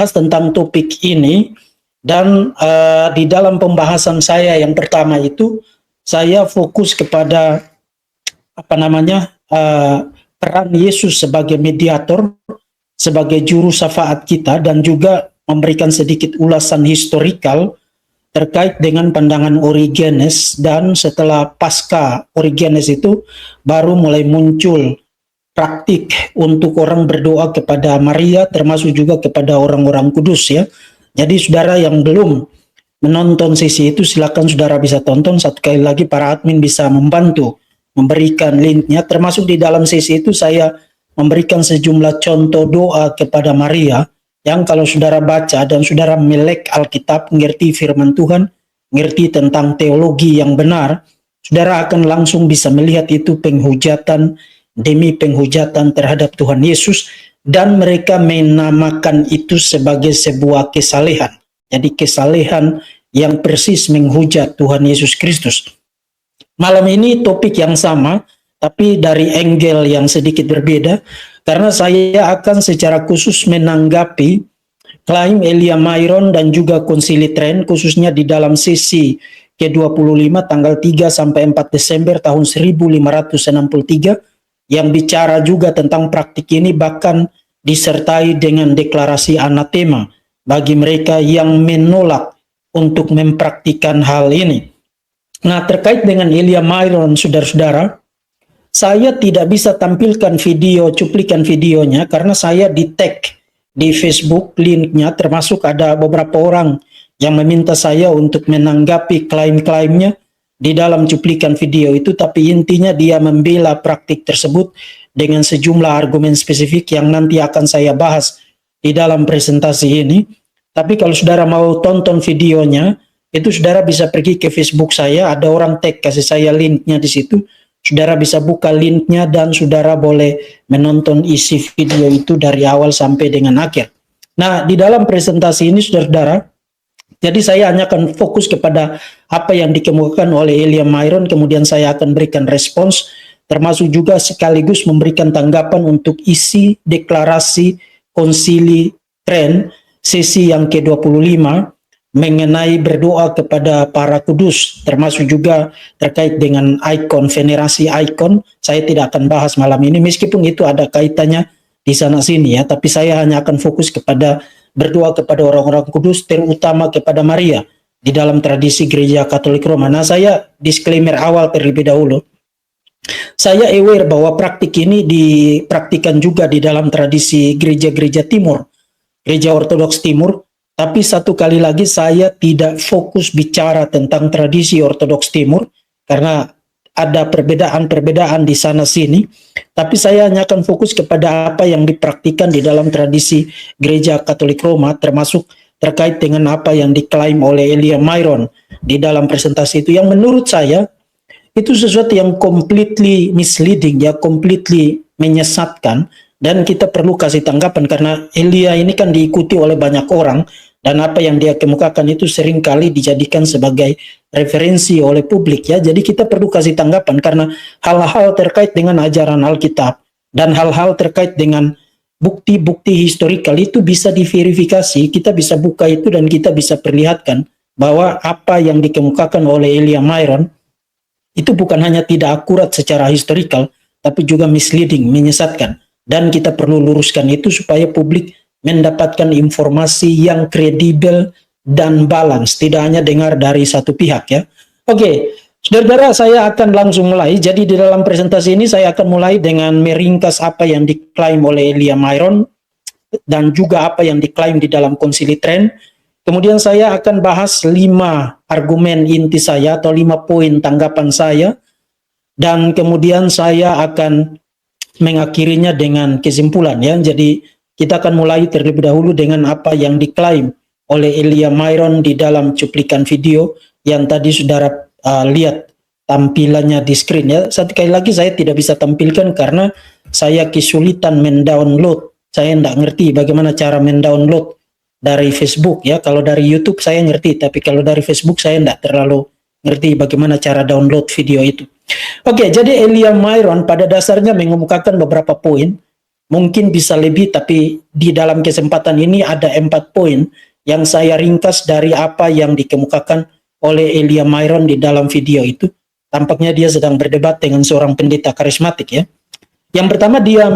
membahas tentang topik ini dan di dalam pembahasan saya yang pertama itu saya fokus kepada peran Yesus sebagai mediator, sebagai juru syafaat kita, dan juga memberikan sedikit ulasan historikal terkait dengan pandangan Origenes. Dan setelah pasca Origenes itu baru mulai muncul praktik untuk orang berdoa kepada Maria, termasuk juga kepada orang-orang kudus ya. Jadi saudara yang belum menonton sesi itu silakan saudara bisa tonton. Satu kali lagi para admin bisa membantu memberikan linknya, termasuk di dalam sesi itu saya memberikan sejumlah contoh doa kepada Maria yang kalau saudara baca dan saudara melek Alkitab, mengerti firman Tuhan, mengerti tentang teologi yang benar, saudara akan langsung bisa melihat itu penghujatan demi penghujatan terhadap Tuhan Yesus, dan mereka menamakan itu sebagai sebuah kesalehan. Jadi kesalehan yang persis menghujat Tuhan Yesus Kristus. Malam ini topik yang sama, tapi dari angle yang sedikit berbeda, karena saya akan secara khusus menanggapi klaim Elia Myron dan juga Konsili Trent, khususnya di dalam sesi ke-25 tanggal 3 sampai 4 Desember tahun 1563, yang bicara juga tentang praktik ini, bahkan disertai dengan deklarasi anatema bagi mereka yang menolak untuk mempraktikkan hal ini. Nah, terkait dengan Elia Myron, saudara-saudara, saya tidak bisa tampilkan video, cuplikan videonya, karena saya di-tag di Facebook linknya, termasuk ada beberapa orang yang meminta saya untuk menanggapi klaim-klaimnya di dalam cuplikan video itu, tapi intinya dia membela praktik tersebut dengan sejumlah argumen spesifik yang nanti akan saya bahas di dalam presentasi ini. Tapi kalau saudara mau tonton videonya, itu saudara bisa pergi ke Facebook saya, ada orang tag kasih saya linknya di situ. Saudara bisa buka linknya dan saudara boleh menonton isi video itu dari awal sampai dengan akhir. Nah, di dalam presentasi ini saudara-saudara, jadi saya hanya akan fokus kepada apa yang dikemukakan oleh Elia Myron, kemudian saya akan berikan respons, termasuk juga sekaligus memberikan tanggapan untuk isi deklarasi Konsili Trent sesi yang ke-25 mengenai berdoa kepada para kudus, termasuk juga terkait dengan ikon, venerasi ikon. Saya tidak akan bahas malam ini, meskipun itu ada kaitannya di sana-sini ya, tapi saya hanya akan fokus kepada berdoa kepada orang-orang kudus, terutama kepada Maria di dalam tradisi Gereja Katolik Roma. Nah, saya disclaimer awal terlebih dahulu. Saya aware bahwa praktik ini dipraktikkan juga di dalam tradisi gereja-gereja timur, gereja ortodoks timur, tapi satu kali lagi saya tidak fokus bicara tentang tradisi ortodoks timur karena ada perbedaan-perbedaan di sana-sini, tapi saya hanya akan fokus kepada apa yang dipraktikkan di dalam tradisi Gereja Katolik Roma, termasuk terkait dengan apa yang diklaim oleh Elia Myron di dalam presentasi itu, yang menurut saya itu sesuatu yang completely misleading, ya, completely menyesatkan, dan kita perlu kasih tanggapan karena Elia ini kan diikuti oleh banyak orang, dan apa yang dia kemukakan itu seringkali dijadikan sebagai referensi oleh publik ya. Jadi kita perlu kasih tanggapan karena hal-hal terkait dengan ajaran Alkitab dan hal-hal terkait dengan bukti-bukti historikal itu bisa diverifikasi, kita bisa buka itu dan kita bisa perlihatkan bahwa apa yang dikemukakan oleh Elia Myron itu bukan hanya tidak akurat secara historikal, tapi juga misleading, menyesatkan. Dan kita perlu luruskan itu supaya publik mendapatkan informasi yang kredibel dan balance, tidak hanya dengar dari satu pihak ya. Oke, saudara-saudara, saya akan langsung mulai. Jadi di dalam presentasi ini saya akan mulai dengan meringkas apa yang diklaim oleh Elia Myron dan juga apa yang diklaim di dalam Konsili Trent. Kemudian saya akan bahas 5 argumen inti saya atau 5 poin tanggapan saya, dan kemudian saya akan mengakhirinya dengan kesimpulan ya. Jadi kita akan mulai terlebih dahulu dengan apa yang diklaim oleh Elia Myron di dalam cuplikan video yang tadi saudara lihat tampilannya di screen ya. Satu kali lagi saya tidak bisa tampilkan karena saya kesulitan mendownload. Saya tidak ngerti bagaimana cara mendownload dari Facebook ya. Kalau dari YouTube saya ngerti, tapi kalau dari Facebook saya tidak terlalu ngerti bagaimana cara download video itu. Oke, jadi Elia Myron pada dasarnya mengemukakan beberapa poin mungkin bisa lebih, tapi di dalam kesempatan ini ada 4 poin yang saya ringkas dari apa yang dikemukakan oleh Elia Myron di dalam video itu. Tampaknya dia sedang berdebat dengan seorang pendeta karismatik ya. Yang pertama, dia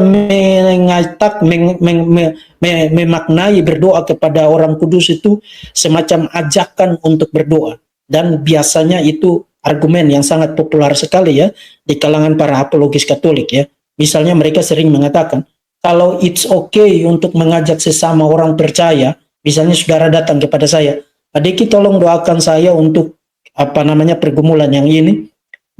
memaknai berdoa kepada Orang Kudus itu semacam ajakan untuk berdoa. Dan biasanya itu argumen yang sangat populer sekali ya di kalangan para apologis Katolik ya. Misalnya mereka sering mengatakan, kalau it's okay untuk mengajak sesama orang percaya, misalnya saudara datang kepada saya, Pak Diki tolong doakan saya untuk pergumulan yang ini,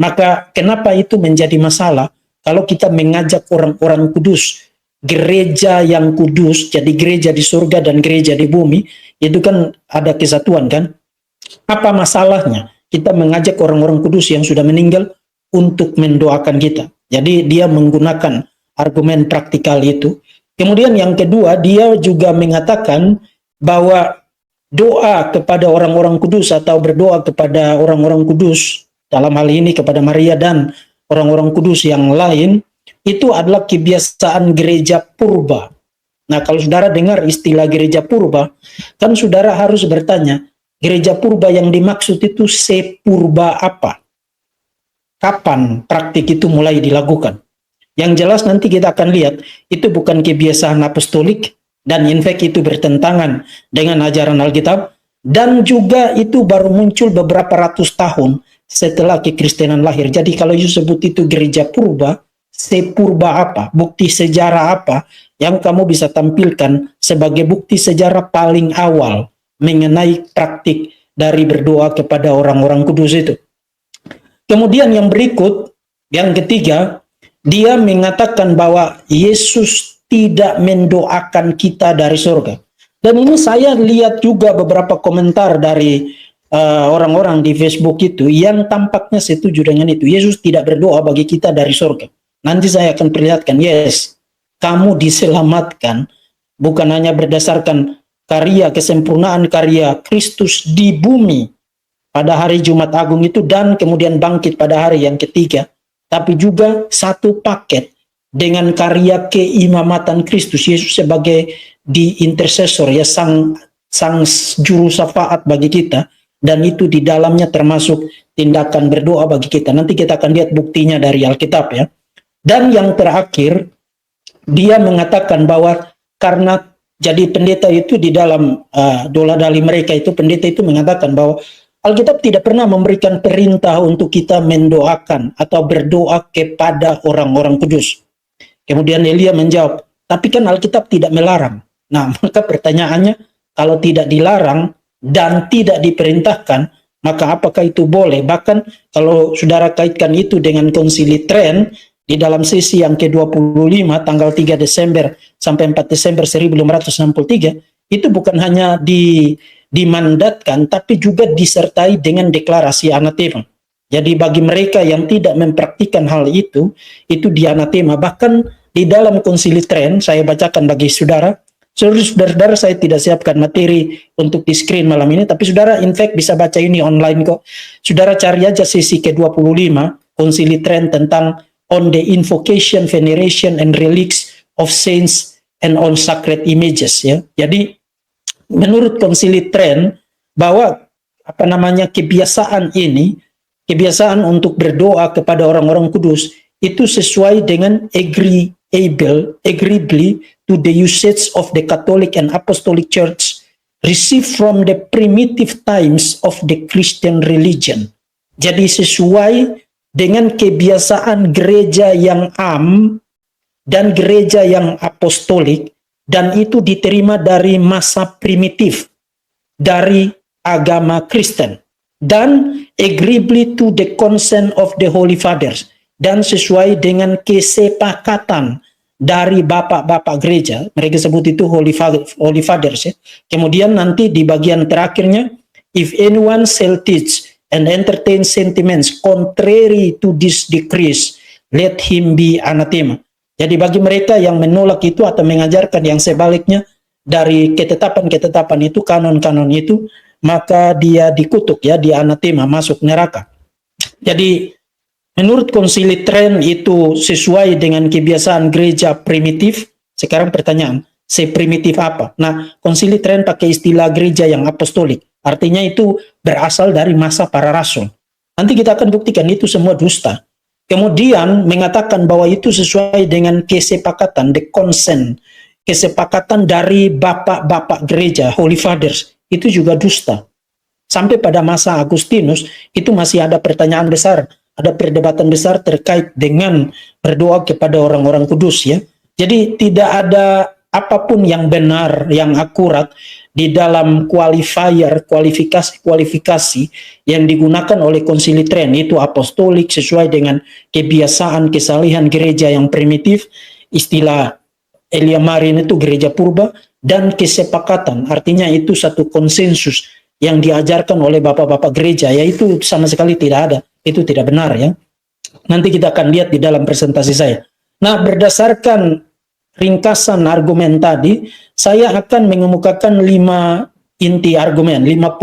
maka kenapa itu menjadi masalah? Kalau kita mengajak orang-orang kudus, gereja yang kudus, jadi gereja di surga dan gereja di bumi, itu kan ada kesatuan kan? Apa masalahnya kita mengajak orang-orang kudus yang sudah meninggal untuk mendoakan kita? Jadi dia menggunakan argumen praktikal itu. Kemudian yang kedua, dia juga mengatakan bahwa doa kepada orang-orang kudus atau berdoa kepada orang-orang kudus, dalam hal ini kepada Maria dan orang-orang kudus yang lain, itu adalah kebiasaan gereja purba. Nah, kalau saudara dengar istilah gereja purba, kan saudara harus bertanya, gereja purba yang dimaksud itu sepurba apa? Kapan praktik itu mulai dilakukan? Yang jelas nanti kita akan lihat, itu bukan kebiasaan apostolik, dan in fact itu bertentangan dengan ajaran Alkitab, dan juga itu baru muncul beberapa ratus tahun setelah kekristenan lahir. Jadi kalau disebut itu gereja purba, sepurba apa? Bukti sejarah apa yang kamu bisa tampilkan sebagai bukti sejarah paling awal mengenai praktik dari berdoa kepada orang-orang kudus itu? Kemudian yang berikut, yang ketiga, dia mengatakan bahwa Yesus tidak mendoakan kita dari surga. Dan ini saya lihat juga beberapa komentar dari orang-orang di Facebook itu yang tampaknya setuju dengan itu. Yesus tidak berdoa bagi kita dari surga. Nanti saya akan perlihatkan, yes, kamu diselamatkan bukan hanya berdasarkan karya kesempurnaan karya Kristus di bumi pada hari Jumat Agung itu dan kemudian bangkit pada hari yang ketiga, tapi juga satu paket dengan karya keimamatan Kristus Yesus sebagai di intercessor ya, sang juru syafaat bagi kita. Dan itu di dalamnya termasuk tindakan berdoa bagi kita. Nanti kita akan lihat buktinya dari Alkitab ya. Dan yang terakhir, dia mengatakan bahwa karena jadi pendeta itu di dalam dola dali mereka itu, pendeta itu mengatakan bahwa Alkitab tidak pernah memberikan perintah untuk kita mendoakan atau berdoa kepada orang-orang kudus. Kemudian Elia menjawab, tapi kan Alkitab tidak melarang. Nah, maka pertanyaannya, kalau tidak dilarang dan tidak diperintahkan, maka apakah itu boleh? Bahkan kalau saudara kaitkan itu dengan Konsili Tren di dalam sesi yang ke-25 tanggal 3 Desember sampai 4 Desember 1563, itu bukan hanya dimandatkan tapi juga disertai dengan deklarasi anatema. Jadi bagi mereka yang tidak mempraktikkan hal itu dianatema. Bahkan di dalam Konsili Tren, saya bacakan bagi saudara, saudara, saya tidak siapkan materi untuk di screen malam ini, tapi saudara in fact bisa baca ini online kok. Saudara cari aja sesi ke-25 Konsili Tren tentang on the invocation, veneration, and relics of saints and on sacred images ya. Jadi menurut Konsili Tren bahwa kebiasaan ini, kebiasaan untuk berdoa kepada orang-orang kudus itu sesuai dengan agreeably to the usage of the Catholic and Apostolic Church received from the primitive times of the Christian religion. Jadi sesuai dengan kebiasaan gereja yang dan gereja yang apostolik, dan itu diterima dari masa primitif dari agama Kristen, dan agreeably to the consent of the Holy Fathers, dan sesuai dengan kesepakatan dari bapak-bapak gereja, mereka sebut itu Holy Fathers ya. Kemudian nanti di bagian terakhirnya, if anyone shall teach and entertain sentiments contrary to this decrees, let him be anathema. Jadi bagi mereka yang menolak itu atau mengajarkan yang sebaliknya dari ketetapan-ketetapan itu, kanon-kanon itu, maka dia dikutuk ya, dia anathema, masuk neraka. Jadi menurut Konsili Tren itu sesuai dengan kebiasaan gereja primitif Sekarang pertanyaan, seprimitif apa? Nah, Konsili Trident pakai istilah gereja yang apostolik. Artinya itu berasal dari masa para rasul. Nanti kita akan buktikan itu semua dusta. Kemudian mengatakan bahwa itu sesuai dengan kesepakatan, the consent, kesepakatan dari bapak-bapak gereja, Holy Fathers, itu juga dusta. Sampai pada masa Agustinus, itu masih ada pertanyaan besar, ada perdebatan besar terkait dengan berdoa kepada orang-orang kudus ya. Jadi tidak ada apapun yang benar, yang akurat di dalam kualifikasi yang digunakan oleh Konsili Trident, itu apostolik sesuai dengan kebiasaan kesalihan gereja yang primitif, istilah Elia Marin itu gereja purba, dan kesepakatan, artinya itu satu konsensus yang diajarkan oleh bapak-bapak gereja, yaitu sama sekali tidak ada, itu tidak benar ya. Nanti kita akan lihat di dalam presentasi saya. Nah, berdasarkan ringkasan argumen tadi, saya akan mengemukakan 5 inti argumen, 5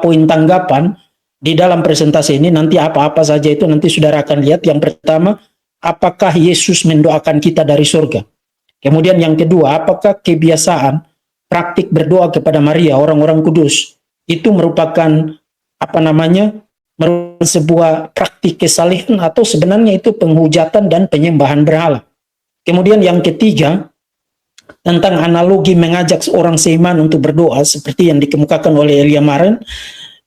poin tanggapan di dalam presentasi ini. Nanti apa-apa saja itu nanti saudara akan lihat. Yang pertama, apakah Yesus mendoakan kita dari surga? Kemudian yang kedua, apakah kebiasaan praktik berdoa kepada Maria, orang-orang kudus, itu merupakan merupakan sebuah praktik kesalehan atau sebenarnya itu penghujatan dan penyembahan berhala. Kemudian yang ketiga, tentang analogi mengajak orang seiman untuk berdoa seperti yang dikemukakan oleh Elia Marin.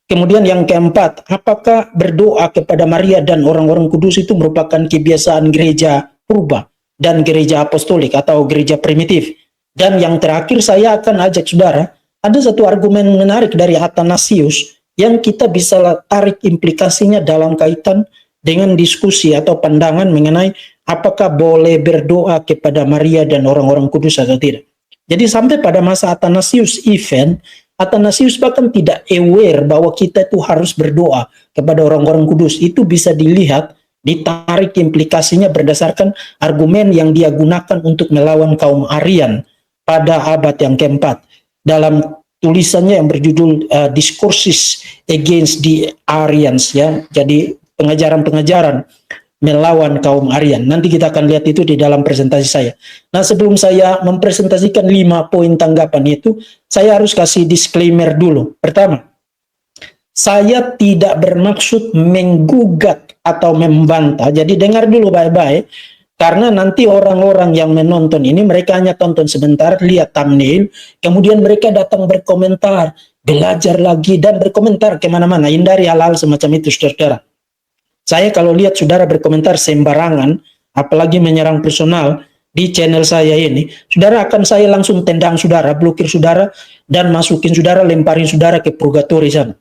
Kemudian yang keempat, apakah berdoa kepada Maria dan orang-orang kudus itu merupakan kebiasaan gereja purba dan gereja apostolik atau gereja primitif? Dan yang terakhir saya akan ajak saudara, ada satu argumen menarik dari Athanasius yang kita bisa tarik implikasinya dalam kaitan dengan diskusi atau pandangan mengenai apakah boleh berdoa kepada Maria dan orang-orang kudus atau tidak. Jadi sampai pada masa Athanasius event, Athanasius bahkan tidak aware bahwa kita itu harus berdoa kepada orang-orang kudus. Itu bisa dilihat, ditarik implikasinya berdasarkan argumen yang dia gunakan untuk melawan kaum Arian pada abad yang keempat. Dalam tulisannya yang berjudul Discourses Against the Arians ya. Jadi pengajaran-pengajaran melawan kaum Arian. Nanti kita akan lihat itu di dalam presentasi saya. Nah, sebelum saya mempresentasikan 5 poin tanggapan itu, saya harus kasih disclaimer dulu. Pertama, saya tidak bermaksud menggugat atau membantah. Jadi dengar dulu baik-baik. Karena nanti orang-orang yang menonton ini, mereka hanya tonton sebentar, lihat thumbnail, kemudian mereka datang berkomentar, belajar lagi, dan berkomentar kemana-mana. Hindari hal-hal semacam itu, saudara. Saya kalau lihat saudara berkomentar sembarangan, apalagi menyerang personal di channel saya ini, saudara akan saya langsung tendang saudara, blokir saudara, dan masukin saudara, lemparin saudara ke purgatori sana.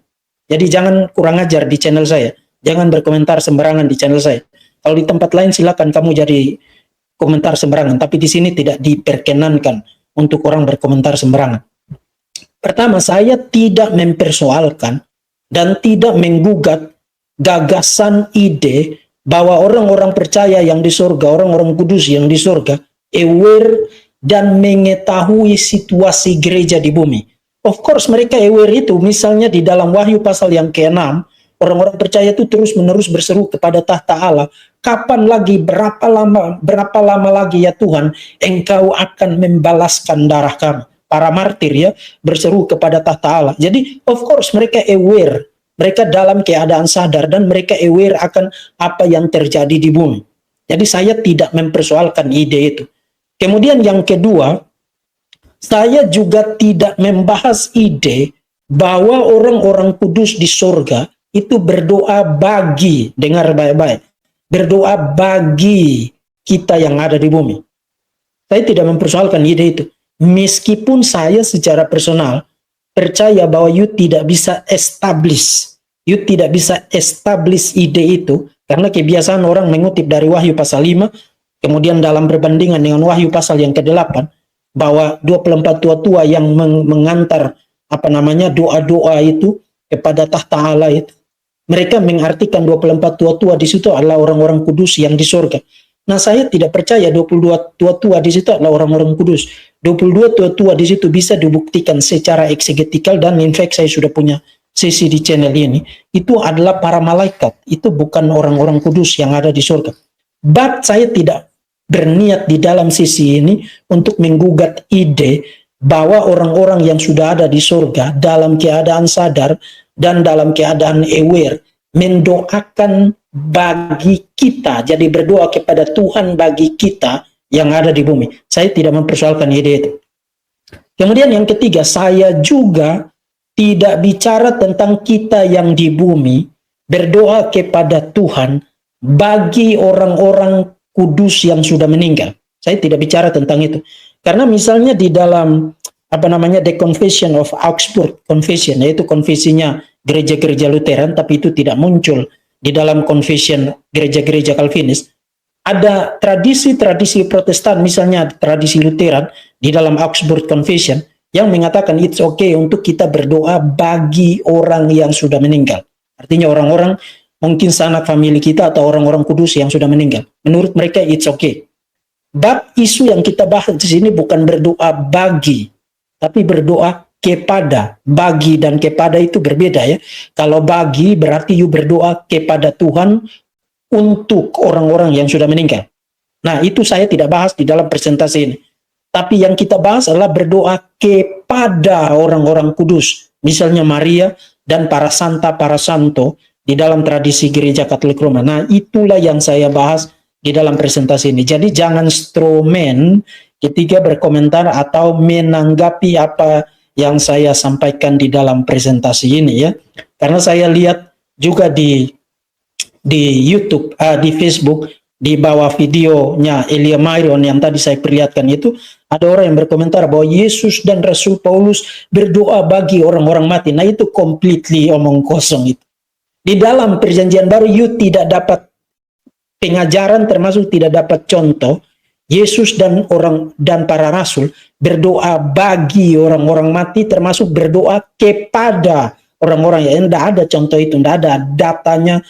Jadi jangan kurang ajar di channel saya. Jangan berkomentar sembarangan di channel saya. Kalau di tempat lain silakan kamu jadi komentar sembarangan, tapi di sini tidak diperkenankan untuk orang berkomentar sembarangan. Pertama, saya tidak mempersoalkan dan tidak menggugat gagasan ide bahwa orang-orang percaya yang di surga, orang-orang kudus yang di surga, aware dan mengetahui situasi gereja di bumi. Of course mereka aware itu, misalnya di dalam Wahyu pasal yang ke-6, orang-orang percaya itu terus-menerus berseru kepada tahta Allah, kapan lagi, berapa lama lagi ya Tuhan, engkau akan membalaskan darah kami. Para martir ya, berseru kepada tahta Allah. Jadi of course mereka aware, mereka dalam keadaan sadar, dan mereka aware akan apa yang terjadi di bumi. Jadi saya tidak mempersoalkan ide itu. Kemudian yang kedua, saya juga tidak membahas ide bahwa orang-orang kudus di surga itu berdoa bagi, dengar baik-baik, berdoa bagi kita yang ada di bumi. Saya tidak mempersoalkan ide itu. Meskipun saya secara personal percaya bahwa you tidak bisa establish ide itu, karena kebiasaan orang mengutip dari Wahyu pasal 5, kemudian dalam perbandingan dengan Wahyu pasal yang ke-8, bahwa 24 tua-tua yang mengantar doa-doa itu kepada tahta Allah itu, mereka mengartikan 24 tua-tua di situ adalah orang-orang kudus yang di surga. Nah, saya tidak percaya 22 tua-tua di situ adalah orang-orang kudus. 22 tua-tua di situ bisa dibuktikan secara eksegetikal, dan in fact saya sudah punya sesi di channel ini. Itu adalah para malaikat, itu bukan orang-orang kudus yang ada di surga. But saya tidak berniat di dalam sisi ini untuk menggugat ide bahwa orang-orang yang sudah ada di surga dalam keadaan sadar dan dalam keadaan aware mendoakan bagi kita, jadi berdoa kepada Tuhan bagi kita yang ada di bumi. Saya tidak mempersoalkan ide itu. Kemudian yang ketiga, saya juga tidak bicara tentang kita yang di bumi berdoa kepada Tuhan bagi orang-orang kudus yang sudah meninggal. Saya tidak bicara tentang itu. Karena misalnya di dalam The Confession of Augsburg Confession, yaitu konfesinya gereja-gereja Lutheran, tapi itu tidak muncul di dalam confession gereja-gereja Calvinis. Ada tradisi-tradisi Protestan, misalnya tradisi Lutheran di dalam Augsburg Confession yang mengatakan it's okay untuk kita berdoa bagi orang yang sudah meninggal. Artinya orang-orang mungkin sanak famili kita atau orang-orang kudus yang sudah meninggal. Menurut mereka it's okay. Bab isu yang kita bahas di sini bukan berdoa bagi, tapi berdoa kepada. Bagi dan kepada itu berbeda ya. Kalau bagi berarti you berdoa kepada Tuhan untuk orang-orang yang sudah meninggal. Nah, itu saya tidak bahas di dalam presentasi ini. Tapi yang kita bahas adalah berdoa kepada orang-orang kudus. Misalnya Maria dan para santa, para santo di dalam tradisi gereja Katolik Roma. Nah, itulah yang saya bahas di dalam presentasi ini. Jadi jangan stromen ketika berkomentar atau menanggapi apa yang saya sampaikan di dalam presentasi ini ya. Karena saya lihat juga di YouTube, di Facebook, di bawah videonya Elia Myron yang tadi saya perlihatkan itu, ada orang yang berkomentar bahwa Yesus dan Rasul Paulus berdoa bagi orang-orang mati. Nah, itu completely omong kosong itu. Di dalam perjanjian baru, you tidak dapat pengajaran, termasuk tidak dapat contoh Yesus dan para rasul berdoa bagi orang-orang mati, termasuk berdoa kepada orang-orang yang tidak ada contoh itu, tidak ada datanya.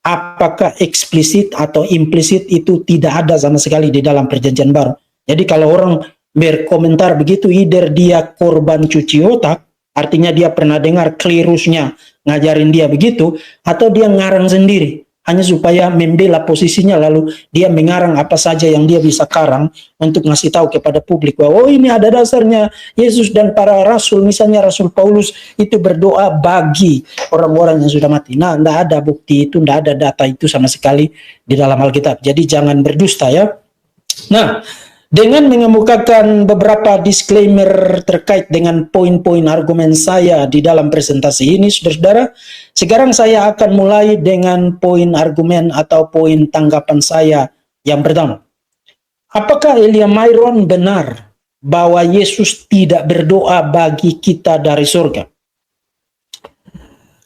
Apakah eksplisit atau implisit itu tidak ada sama sekali di dalam perjanjian baru. Jadi kalau orang berkomentar begitu, either dia korban cuci otak, artinya dia pernah dengar klerusnya ngajarin dia begitu, atau dia ngarang sendiri hanya supaya membela posisinya, lalu dia mengarang apa saja yang dia bisa karang untuk ngasih tahu kepada publik bahwa oh ini ada dasarnya Yesus dan para rasul, misalnya Rasul Paulus itu berdoa bagi orang-orang yang sudah mati. Nah, tidak ada bukti itu, tidak ada data itu sama sekali di dalam Alkitab. Jadi jangan berdusta ya. Nah, dengan mengemukakan beberapa disclaimer terkait dengan poin-poin argumen saya di dalam presentasi ini, saudara-saudara, sekarang saya akan mulai dengan poin argumen atau poin tanggapan saya yang pertama. Apakah Elia Myron benar bahwa Yesus tidak berdoa bagi kita dari surga?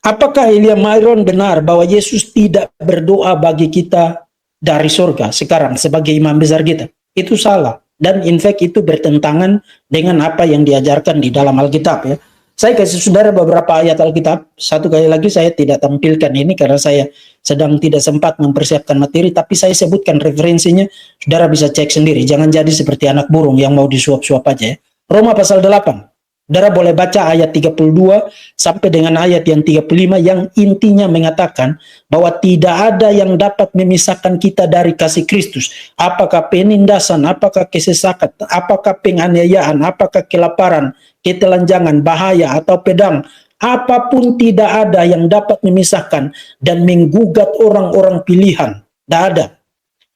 Apakah Elia Myron benar bahwa Yesus tidak berdoa bagi kita dari surga sekarang sebagai imam besar kita? Itu salah. Dan in fact itu bertentangan dengan apa yang diajarkan di dalam Alkitab ya. Saya kasih saudara beberapa ayat Alkitab. Satu kali lagi saya tidak tampilkan ini karena saya sedang tidak sempat mempersiapkan materi, tapi saya sebutkan referensinya. Saudara bisa cek sendiri. Jangan jadi seperti anak burung yang mau disuap-suap aja ya. Roma pasal 8. Saudara boleh baca ayat 32 sampai dengan ayat yang 35 yang intinya mengatakan bahwa tidak ada yang dapat memisahkan kita dari kasih Kristus. Apakah penindasan, apakah kesesakan, apakah penganiayaan, apakah kelaparan, ketelanjangan, bahaya atau pedang. Apapun tidak ada yang dapat memisahkan dan menggugat orang-orang pilihan. Tidak ada.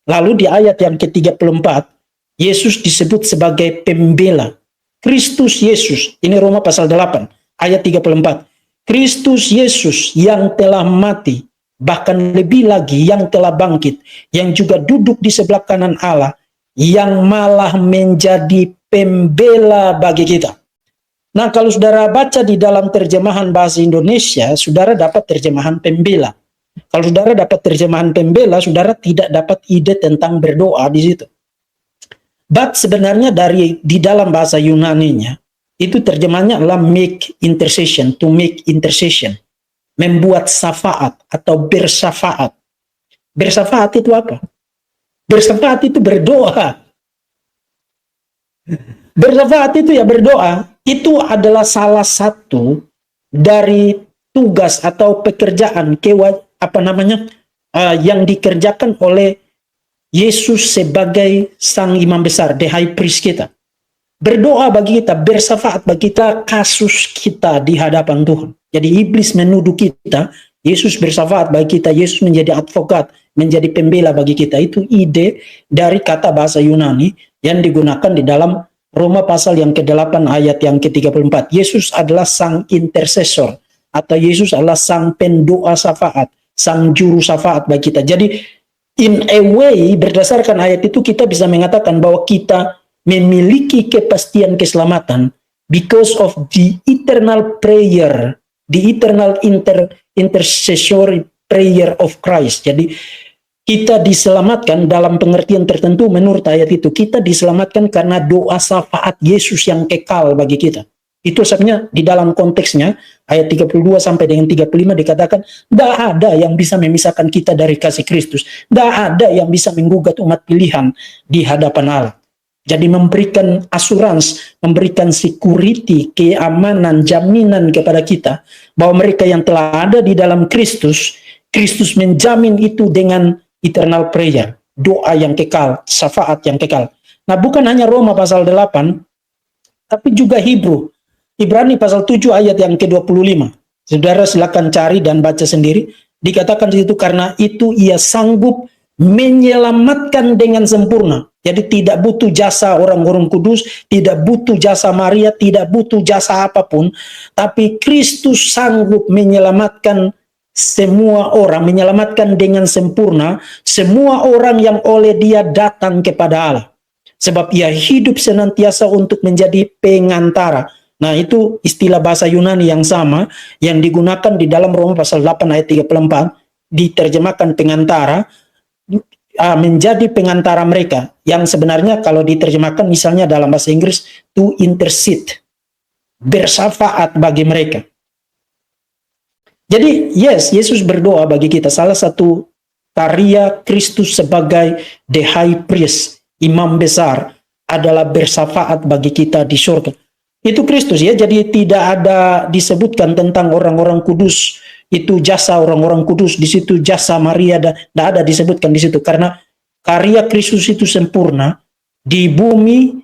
Lalu di ayat yang ke-34, Yesus disebut sebagai pembela. Kristus Yesus, ini Roma pasal 8, ayat 34. Kristus Yesus yang telah mati, bahkan lebih lagi yang telah bangkit, yang juga duduk di sebelah kanan Allah, yang malah menjadi pembela bagi kita. Nah, kalau saudara baca di dalam terjemahan bahasa Indonesia, saudara dapat terjemahan pembela. Kalau saudara dapat terjemahan pembela, saudara tidak dapat ide tentang berdoa di situ. But sebenarnya di dalam bahasa Yunani-nya, itu terjemahnya adalah make intercession, to make intercession. Membuat syafaat atau bersyafaat. Bersyafaat itu apa? Bersyafaat itu berdoa. Bersyafaat itu ya berdoa. Itu adalah salah satu dari tugas atau pekerjaan yang dikerjakan oleh Yesus sebagai sang imam besar, the high priest kita. Berdoa bagi kita, bersyafaat bagi kita, kasus kita di hadapan Tuhan. Jadi iblis menuduh kita, Yesus bersyafaat bagi kita, Yesus menjadi advokat, menjadi pembela bagi kita. Itu ide dari kata bahasa Yunani yang digunakan di dalam Roma pasal yang ke-8 ayat yang ke-34. Yesus adalah sang intercessor, atau Yesus adalah sang pendoa syafaat, sang juru syafaat bagi kita. Jadi in a way, berdasarkan ayat itu kita bisa mengatakan bahwa kita memiliki kepastian keselamatan because of the eternal prayer, the eternal intercessory prayer of Christ. Jadi kita diselamatkan dalam pengertian tertentu menurut ayat itu. Kita diselamatkan karena doa syafaat Yesus yang kekal bagi kita. Itu sebenarnya di dalam konteksnya ayat 32 sampai dengan 35 dikatakan tidak ada yang bisa memisahkan kita dari kasih Kristus. Tidak ada yang bisa menggugat umat pilihan di hadapan Allah. Jadi memberikan asurans, memberikan security, keamanan, jaminan kepada kita bahwa mereka yang telah ada di dalam Kristus, Kristus menjamin itu dengan eternal prayer, doa yang kekal, syafaat yang kekal. Nah, bukan hanya Roma pasal 8, tapi juga Ibrani pasal 7 ayat yang ke-25. Saudara silakan cari dan baca sendiri. Dikatakan di situ karena itu ia sanggup menyelamatkan dengan sempurna. Jadi tidak butuh jasa orang-orang kudus, tidak butuh jasa Maria, tidak butuh jasa apapun. Tapi Kristus sanggup menyelamatkan semua orang, menyelamatkan dengan sempurna semua orang yang oleh dia datang kepada Allah. Sebab ia hidup senantiasa untuk menjadi pengantara. Nah, itu istilah bahasa Yunani yang sama yang digunakan di dalam Roma pasal 8 ayat 34, diterjemahkan pengantara, menjadi pengantara mereka, yang sebenarnya kalau diterjemahkan misalnya dalam bahasa Inggris to intercede, bersyafaat bagi mereka. Jadi Yesus berdoa bagi kita. Salah satu karya Kristus sebagai the high priest, imam besar, adalah bersyafaat bagi kita di surga. Itu Kristus ya, jadi tidak ada disebutkan tentang orang-orang kudus, itu jasa orang-orang kudus, di situ jasa Maria, dan tidak ada disebutkan di situ, karena karya Kristus itu sempurna, di bumi,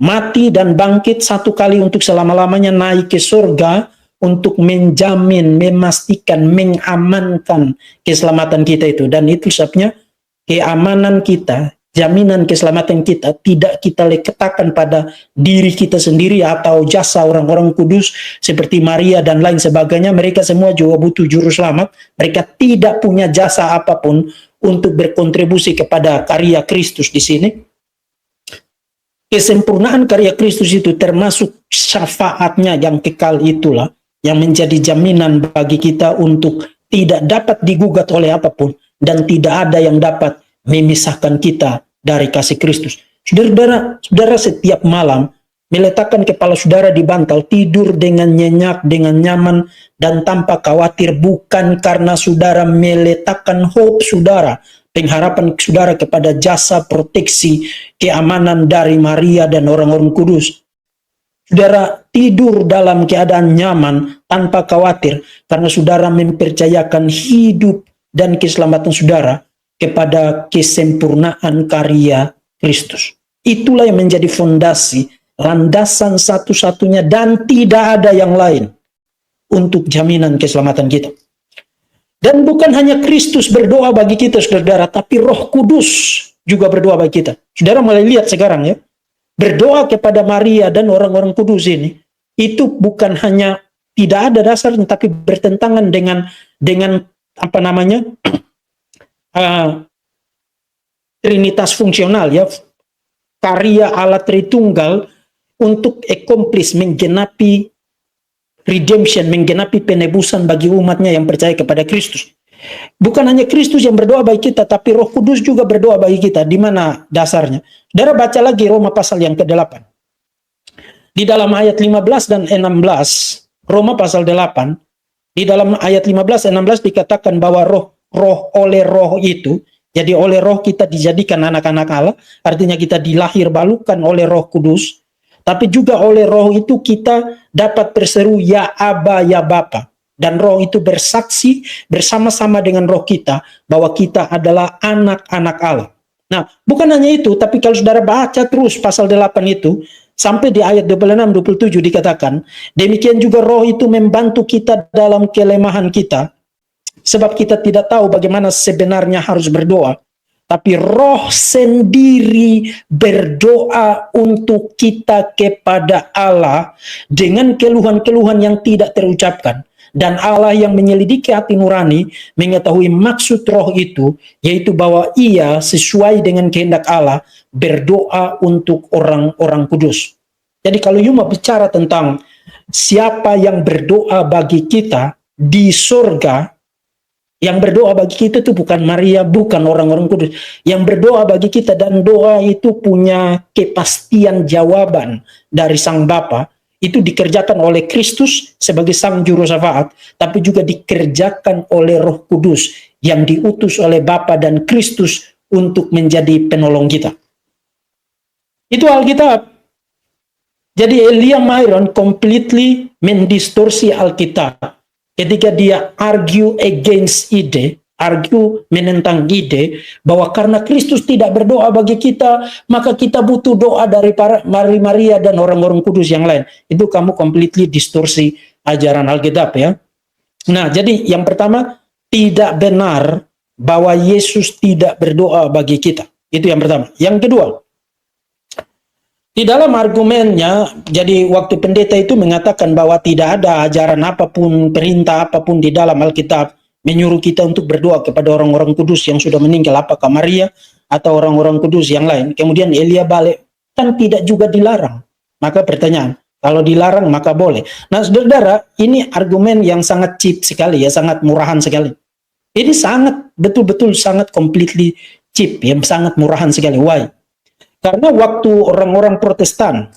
mati dan bangkit satu kali untuk selama-lamanya, naik ke surga, untuk menjamin, memastikan, mengamankan keselamatan kita itu. Dan itu sebabnya keamanan kita, jaminan keselamatan kita tidak kita letakkan pada diri kita sendiri atau jasa orang-orang kudus seperti Maria dan lain sebagainya. Mereka semua juga butuh juru selamat. Mereka tidak punya jasa apapun untuk berkontribusi kepada karya Kristus di sini. Kesempurnaan karya Kristus itu termasuk syafaatnya yang kekal itulah yang menjadi jaminan bagi kita untuk tidak dapat digugat oleh apapun dan tidak ada yang dapat memisahkan kita dari kasih Kristus. Saudara setiap malam meletakkan kepala saudara di bantal, tidur dengan nyenyak, dengan nyaman, dan tanpa khawatir, bukan karena saudara meletakkan hope saudara, pengharapan saudara kepada jasa proteksi, keamanan dari Maria dan orang-orang kudus. Saudara tidur dalam keadaan nyaman, tanpa khawatir, karena saudara mempercayakan hidup dan keselamatan saudara kepada kesempurnaan karya Kristus. Itulah yang menjadi fondasi, landasan satu-satunya dan tidak ada yang lain untuk jaminan keselamatan kita. Dan bukan hanya Kristus berdoa bagi kita, saudara, tapi Roh Kudus juga berdoa bagi kita. Saudara mulai lihat sekarang ya, berdoa kepada Maria dan orang-orang kudus ini, itu bukan hanya tidak ada dasarnya, tapi bertentangan dengan apa namanya, trinitas fungsional ya, karya Allah Tritunggal untuk accomplish, menggenapi redemption, menggenapi penebusan bagi umatnya yang percaya kepada Kristus. Bukan hanya Kristus yang berdoa bagi kita, tapi Roh Kudus juga berdoa bagi kita. Di mana dasarnya? Saudara baca lagi Roma pasal yang ke-8. Di dalam ayat 15 dan 16, Roma pasal 8, di dalam ayat 15-16 dikatakan bahwa oleh roh itu, jadi oleh roh kita dijadikan anak-anak Allah, artinya kita dilahir balukan oleh Roh Kudus, tapi juga oleh roh itu kita dapat berseru ya Aba, ya Bapa. Dan roh itu bersaksi bersama-sama dengan roh kita bahwa kita adalah anak-anak Allah. Nah, bukan hanya itu, tapi kalau saudara baca terus pasal 8 itu, sampai di ayat 26-27 dikatakan, demikian juga roh itu membantu kita dalam kelemahan kita, sebab kita tidak tahu bagaimana sebenarnya harus berdoa. Tapi roh sendiri berdoa untuk kita kepada Allah dengan keluhan-keluhan yang tidak terucapkan. Dan Allah yang menyelidiki hati nurani mengetahui maksud roh itu, yaitu bahwa ia sesuai dengan kehendak Allah berdoa untuk orang-orang kudus. Jadi kalau you mau bicara tentang siapa yang berdoa bagi kita di surga, yang berdoa bagi kita itu bukan Maria, bukan orang-orang kudus. Yang berdoa bagi kita, dan doa itu punya kepastian jawaban dari Sang Bapa, itu dikerjakan oleh Kristus sebagai Sang Juru Syafaat, tapi juga dikerjakan oleh Roh Kudus yang diutus oleh Bapa dan Kristus untuk menjadi penolong kita. Itu Alkitab. Jadi Elia Myron completely mendistorsi Alkitab ketika dia argue against ide, argue menentang ide bahwa karena Kristus tidak berdoa bagi kita, maka kita butuh doa dari para Maria dan orang-orang kudus yang lain. Itu kamu completely distorsi ajaran Alkitab ya. Nah, jadi yang pertama, tidak benar bahwa Yesus tidak berdoa bagi kita. Itu yang pertama. Yang kedua, di dalam argumennya, jadi waktu pendeta itu mengatakan bahwa tidak ada ajaran apapun, perintah apapun di dalam Alkitab menyuruh kita untuk berdoa kepada orang-orang kudus yang sudah meninggal, apakah Maria atau orang-orang kudus yang lain. Kemudian Elia balik, kan tidak juga dilarang. Maka pertanyaan, kalau dilarang maka boleh. Nah saudara, ini argumen yang sangat cheap sekali ya, sangat murahan sekali. Ini sangat, betul-betul sangat completely cheap, yang sangat murahan sekali. Why? Karena waktu orang-orang Protestan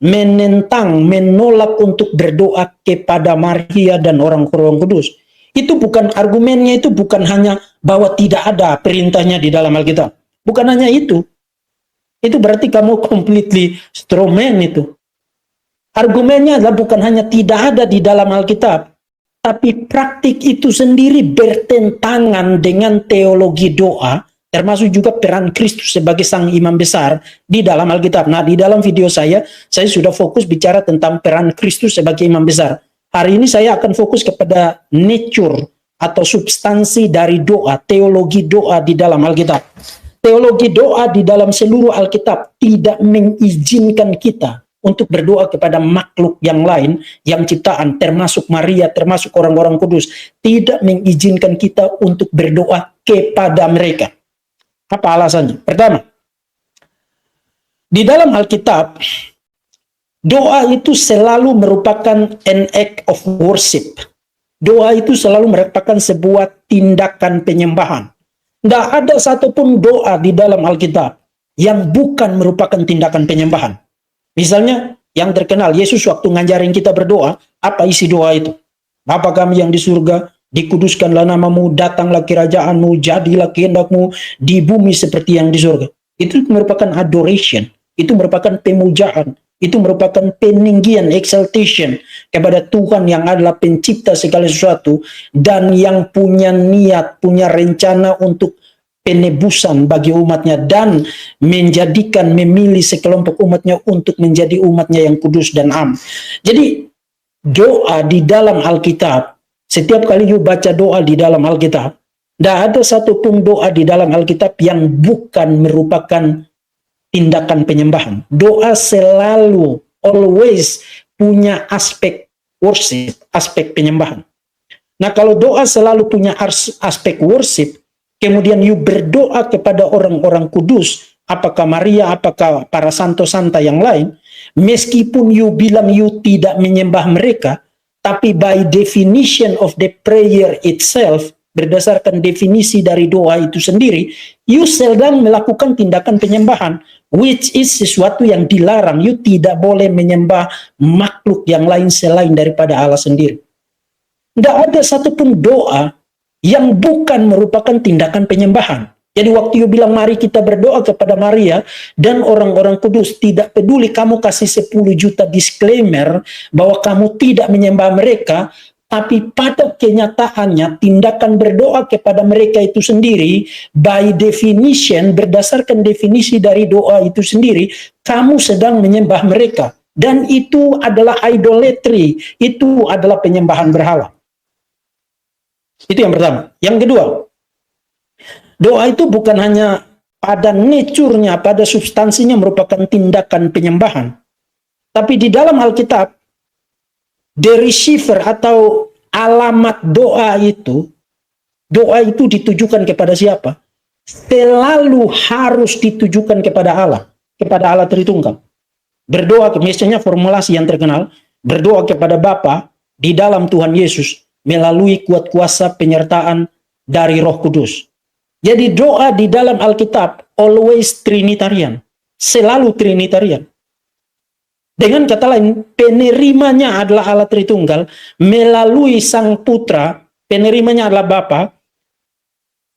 menentang, menolak untuk berdoa kepada Maria dan orang-orang kudus, itu bukan argumennya, itu bukan hanya bahwa tidak ada perintahnya di dalam Alkitab. Bukan hanya itu. Itu berarti kamu completely straw man itu. Argumennya adalah bukan hanya tidak ada di dalam Alkitab, tapi praktik itu sendiri bertentangan dengan teologi doa, termasuk juga peran Kristus sebagai sang imam besar di dalam Alkitab. Nah, di dalam video saya sudah fokus bicara tentang peran Kristus sebagai imam besar. Hari ini saya akan fokus kepada nature atau substansi dari doa, teologi doa di dalam Alkitab. Teologi doa di dalam seluruh Alkitab tidak mengizinkan kita untuk berdoa kepada makhluk yang lain, yang ciptaan, termasuk Maria, termasuk orang-orang kudus. Tidak mengizinkan kita untuk berdoa kepada mereka. Apa alasannya? Pertama, di dalam Alkitab, doa itu selalu merupakan an act of worship. Doa itu selalu merupakan sebuah tindakan penyembahan. Tidak ada satupun doa di dalam Alkitab yang bukan merupakan tindakan penyembahan. Misalnya, yang terkenal, Yesus waktu ngajarin kita berdoa, apa isi doa itu? Bapa kami yang di surga, dikuduskanlah namamu, datanglah kerajaanmu, jadilah kehendakmu di bumi seperti yang di surga. Itu merupakan adoration, itu merupakan pemujaan, itu merupakan peninggian, exaltation kepada Tuhan yang adalah pencipta segala sesuatu dan yang punya niat, punya rencana untuk penebusan bagi umatnya dan menjadikan, memilih sekelompok umatnya untuk menjadi umatnya yang kudus dan am. Jadi doa di dalam Alkitab, setiap kali you baca doa di dalam Alkitab, tidak ada satupun doa di dalam Alkitab yang bukan merupakan tindakan penyembahan. Doa selalu, always punya aspek worship, aspek penyembahan. Nah, kalau doa selalu punya aspek worship, kemudian you berdoa kepada orang-orang kudus, apakah Maria, apakah para santo-santa yang lain, meskipun you bilang you tidak menyembah mereka, tapi by definition of the prayer itself, berdasarkan definisi dari doa itu sendiri, you sedang melakukan tindakan penyembahan, which is sesuatu yang dilarang. You tidak boleh menyembah makhluk yang lain selain daripada Allah sendiri. Tidak ada satupun doa yang bukan merupakan tindakan penyembahan. Jadi waktu you bilang mari kita berdoa kepada Maria dan orang-orang kudus, tidak peduli kamu kasih 10 juta disclaimer bahwa kamu tidak menyembah mereka, Tapi pada kenyataannya tindakan berdoa kepada mereka itu sendiri, by definition, berdasarkan definisi dari doa itu sendiri, kamu sedang menyembah mereka. Dan itu adalah idolatry, itu adalah penyembahan berhala. Itu yang pertama. Yang kedua, doa itu bukan hanya pada nature-nya, pada substansinya merupakan tindakan penyembahan. Tapi di dalam Alkitab, the receiver atau alamat doa itu ditujukan kepada siapa? Selalu harus ditujukan kepada Allah Tritunggal. Berdoa, misalnya formulasi yang terkenal, berdoa kepada Bapa di dalam Tuhan Yesus melalui kuat kuasa penyertaan dari Roh Kudus. Jadi doa di dalam Alkitab always Trinitarian, selalu Trinitarian. Dengan kata lain, penerimanya adalah Allah Tritunggal melalui Sang Putra, penerimanya adalah Bapa,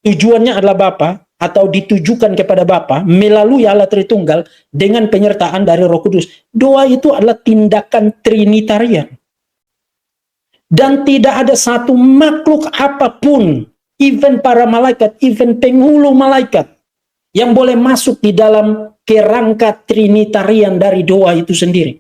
tujuannya adalah Bapa atau ditujukan kepada Bapa melalui Allah Tritunggal dengan penyertaan dari Roh Kudus. Doa itu adalah tindakan Trinitarian. Dan tidak ada satu makhluk apapun, even para malaikat, even penghulu malaikat, yang boleh masuk di dalam kerangka Trinitarian dari doa itu sendiri.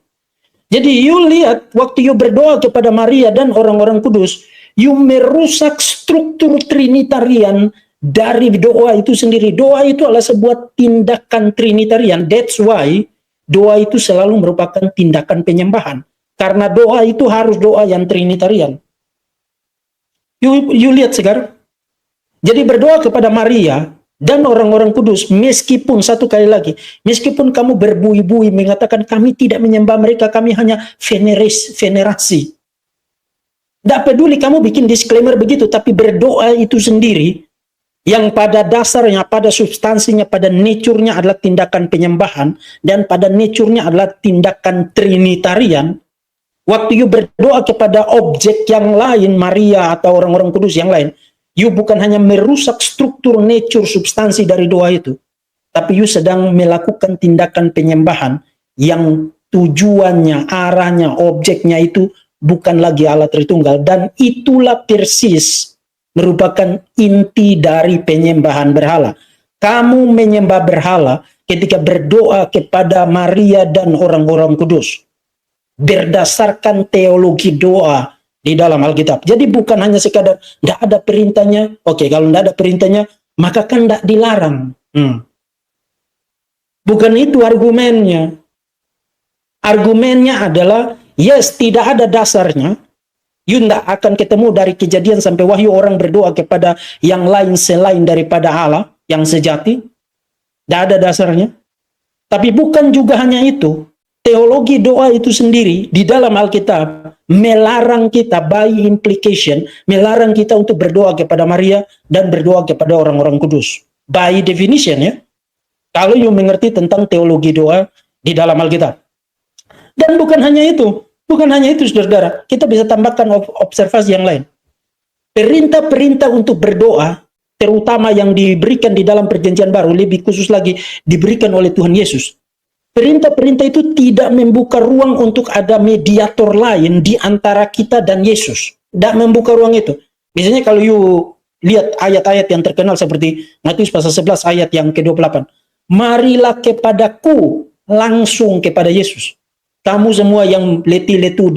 Jadi you lihat waktu you berdoa kepada Maria dan orang-orang kudus, you merusak struktur Trinitarian dari doa itu sendiri. Doa itu adalah sebuah tindakan Trinitarian. That's why doa itu selalu merupakan tindakan penyembahan. Karena doa itu harus doa yang Trinitarian. You lihat sekarang. Jadi berdoa kepada Maria dan orang-orang kudus, meskipun satu kali lagi, meskipun kamu berbui-bui mengatakan kami tidak menyembah mereka, kami hanya venerasi. Tidak peduli kamu bikin disclaimer begitu, tapi berdoa itu sendiri, yang pada dasarnya, pada substansinya, pada nature-nya adalah tindakan penyembahan, dan pada nature-nya adalah tindakan Trinitarian. Waktu you berdoa kepada objek yang lain, Maria atau orang-orang kudus yang lain, you bukan hanya merusak struktur, nature, substansi dari doa itu, tapi you sedang melakukan tindakan penyembahan yang tujuannya, arahnya, objeknya itu bukan lagi Allah Tritunggal. Dan itulah persis merupakan inti dari penyembahan berhala. Kamu menyembah berhala ketika berdoa kepada Maria dan orang-orang kudus berdasarkan teologi doa di dalam Alkitab. Jadi bukan hanya sekadar tidak ada perintahnya. Oke, kalau tidak ada perintahnya, maka kan tidak dilarang. Bukan itu argumennya. Argumennya adalah, yes, tidak ada dasarnya. You tidak akan ketemu dari Kejadian sampai Wahyu orang berdoa kepada yang lain selain daripada Allah yang sejati. Tidak ada dasarnya. Tapi bukan juga hanya itu. Teologi doa itu sendiri di dalam Alkitab melarang kita, by implication, melarang kita untuk berdoa kepada Maria dan berdoa kepada orang-orang kudus. By definition ya. Kalau you mengerti tentang teologi doa di dalam Alkitab. Dan bukan hanya itu. Bukan hanya itu, saudara. Kita bisa tambahkan observasi yang lain. Perintah-perintah untuk berdoa, terutama yang diberikan di dalam Perjanjian Baru, lebih khusus lagi diberikan oleh Tuhan Yesus. Perintah-perintah itu tidak membuka ruang untuk ada mediator lain di antara kita dan Yesus. Tidak membuka ruang itu. Misalnya kalau you lihat ayat-ayat yang terkenal seperti Matius pasal 11 ayat yang ke-28. Marilah kepadaku, langsung kepada Yesus. Kamu semua yang letih lesu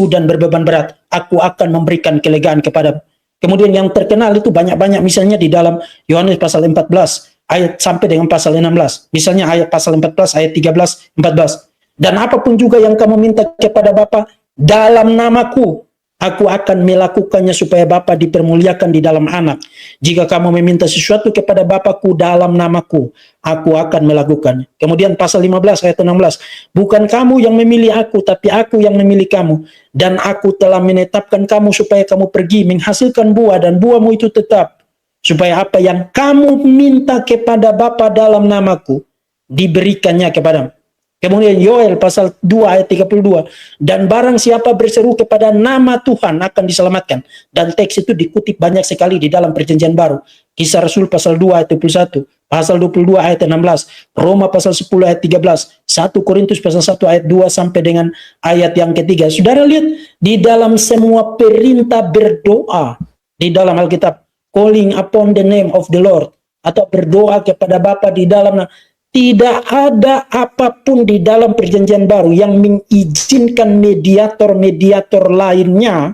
dan berbeban berat, aku akan memberikan kelegaan kepada. Kemudian yang terkenal itu banyak-banyak, misalnya di dalam Yohanes pasal 14 ayat sampai dengan pasal 16. Misalnya ayat pasal 14 ayat 13 14. Dan apapun juga yang kamu minta kepada Bapa dalam namaku, aku akan melakukannya supaya Bapa dipermuliakan di dalam Anak. Jika kamu meminta sesuatu kepada Bapakku dalam namaku, aku akan melakukannya. Kemudian pasal 15 ayat 16. Bukan kamu yang memilih aku, tapi aku yang memilih kamu. Dan aku telah menetapkan kamu supaya kamu pergi menghasilkan buah, dan buahmu itu tetap. Supaya apa yang kamu minta kepada Bapa dalam namaku, diberikannya kepadamu. Kemudian Yoel pasal 2 ayat 32. Dan barang siapa berseru kepada nama Tuhan akan diselamatkan. Dan teks itu dikutip banyak sekali di dalam Perjanjian Baru. Kisah Rasul pasal 2 ayat 21. pasal 22 ayat 16, Roma pasal 10 ayat 13, 1 Korintus pasal 1 ayat 2 sampai dengan ayat yang ketiga. Saudara lihat di dalam semua perintah berdoa di dalam Alkitab, calling upon the name of the Lord, atau berdoa kepada Bapa di dalam, tidak ada apapun di dalam perjanjian baru yang mengizinkan mediator-mediator lainnya,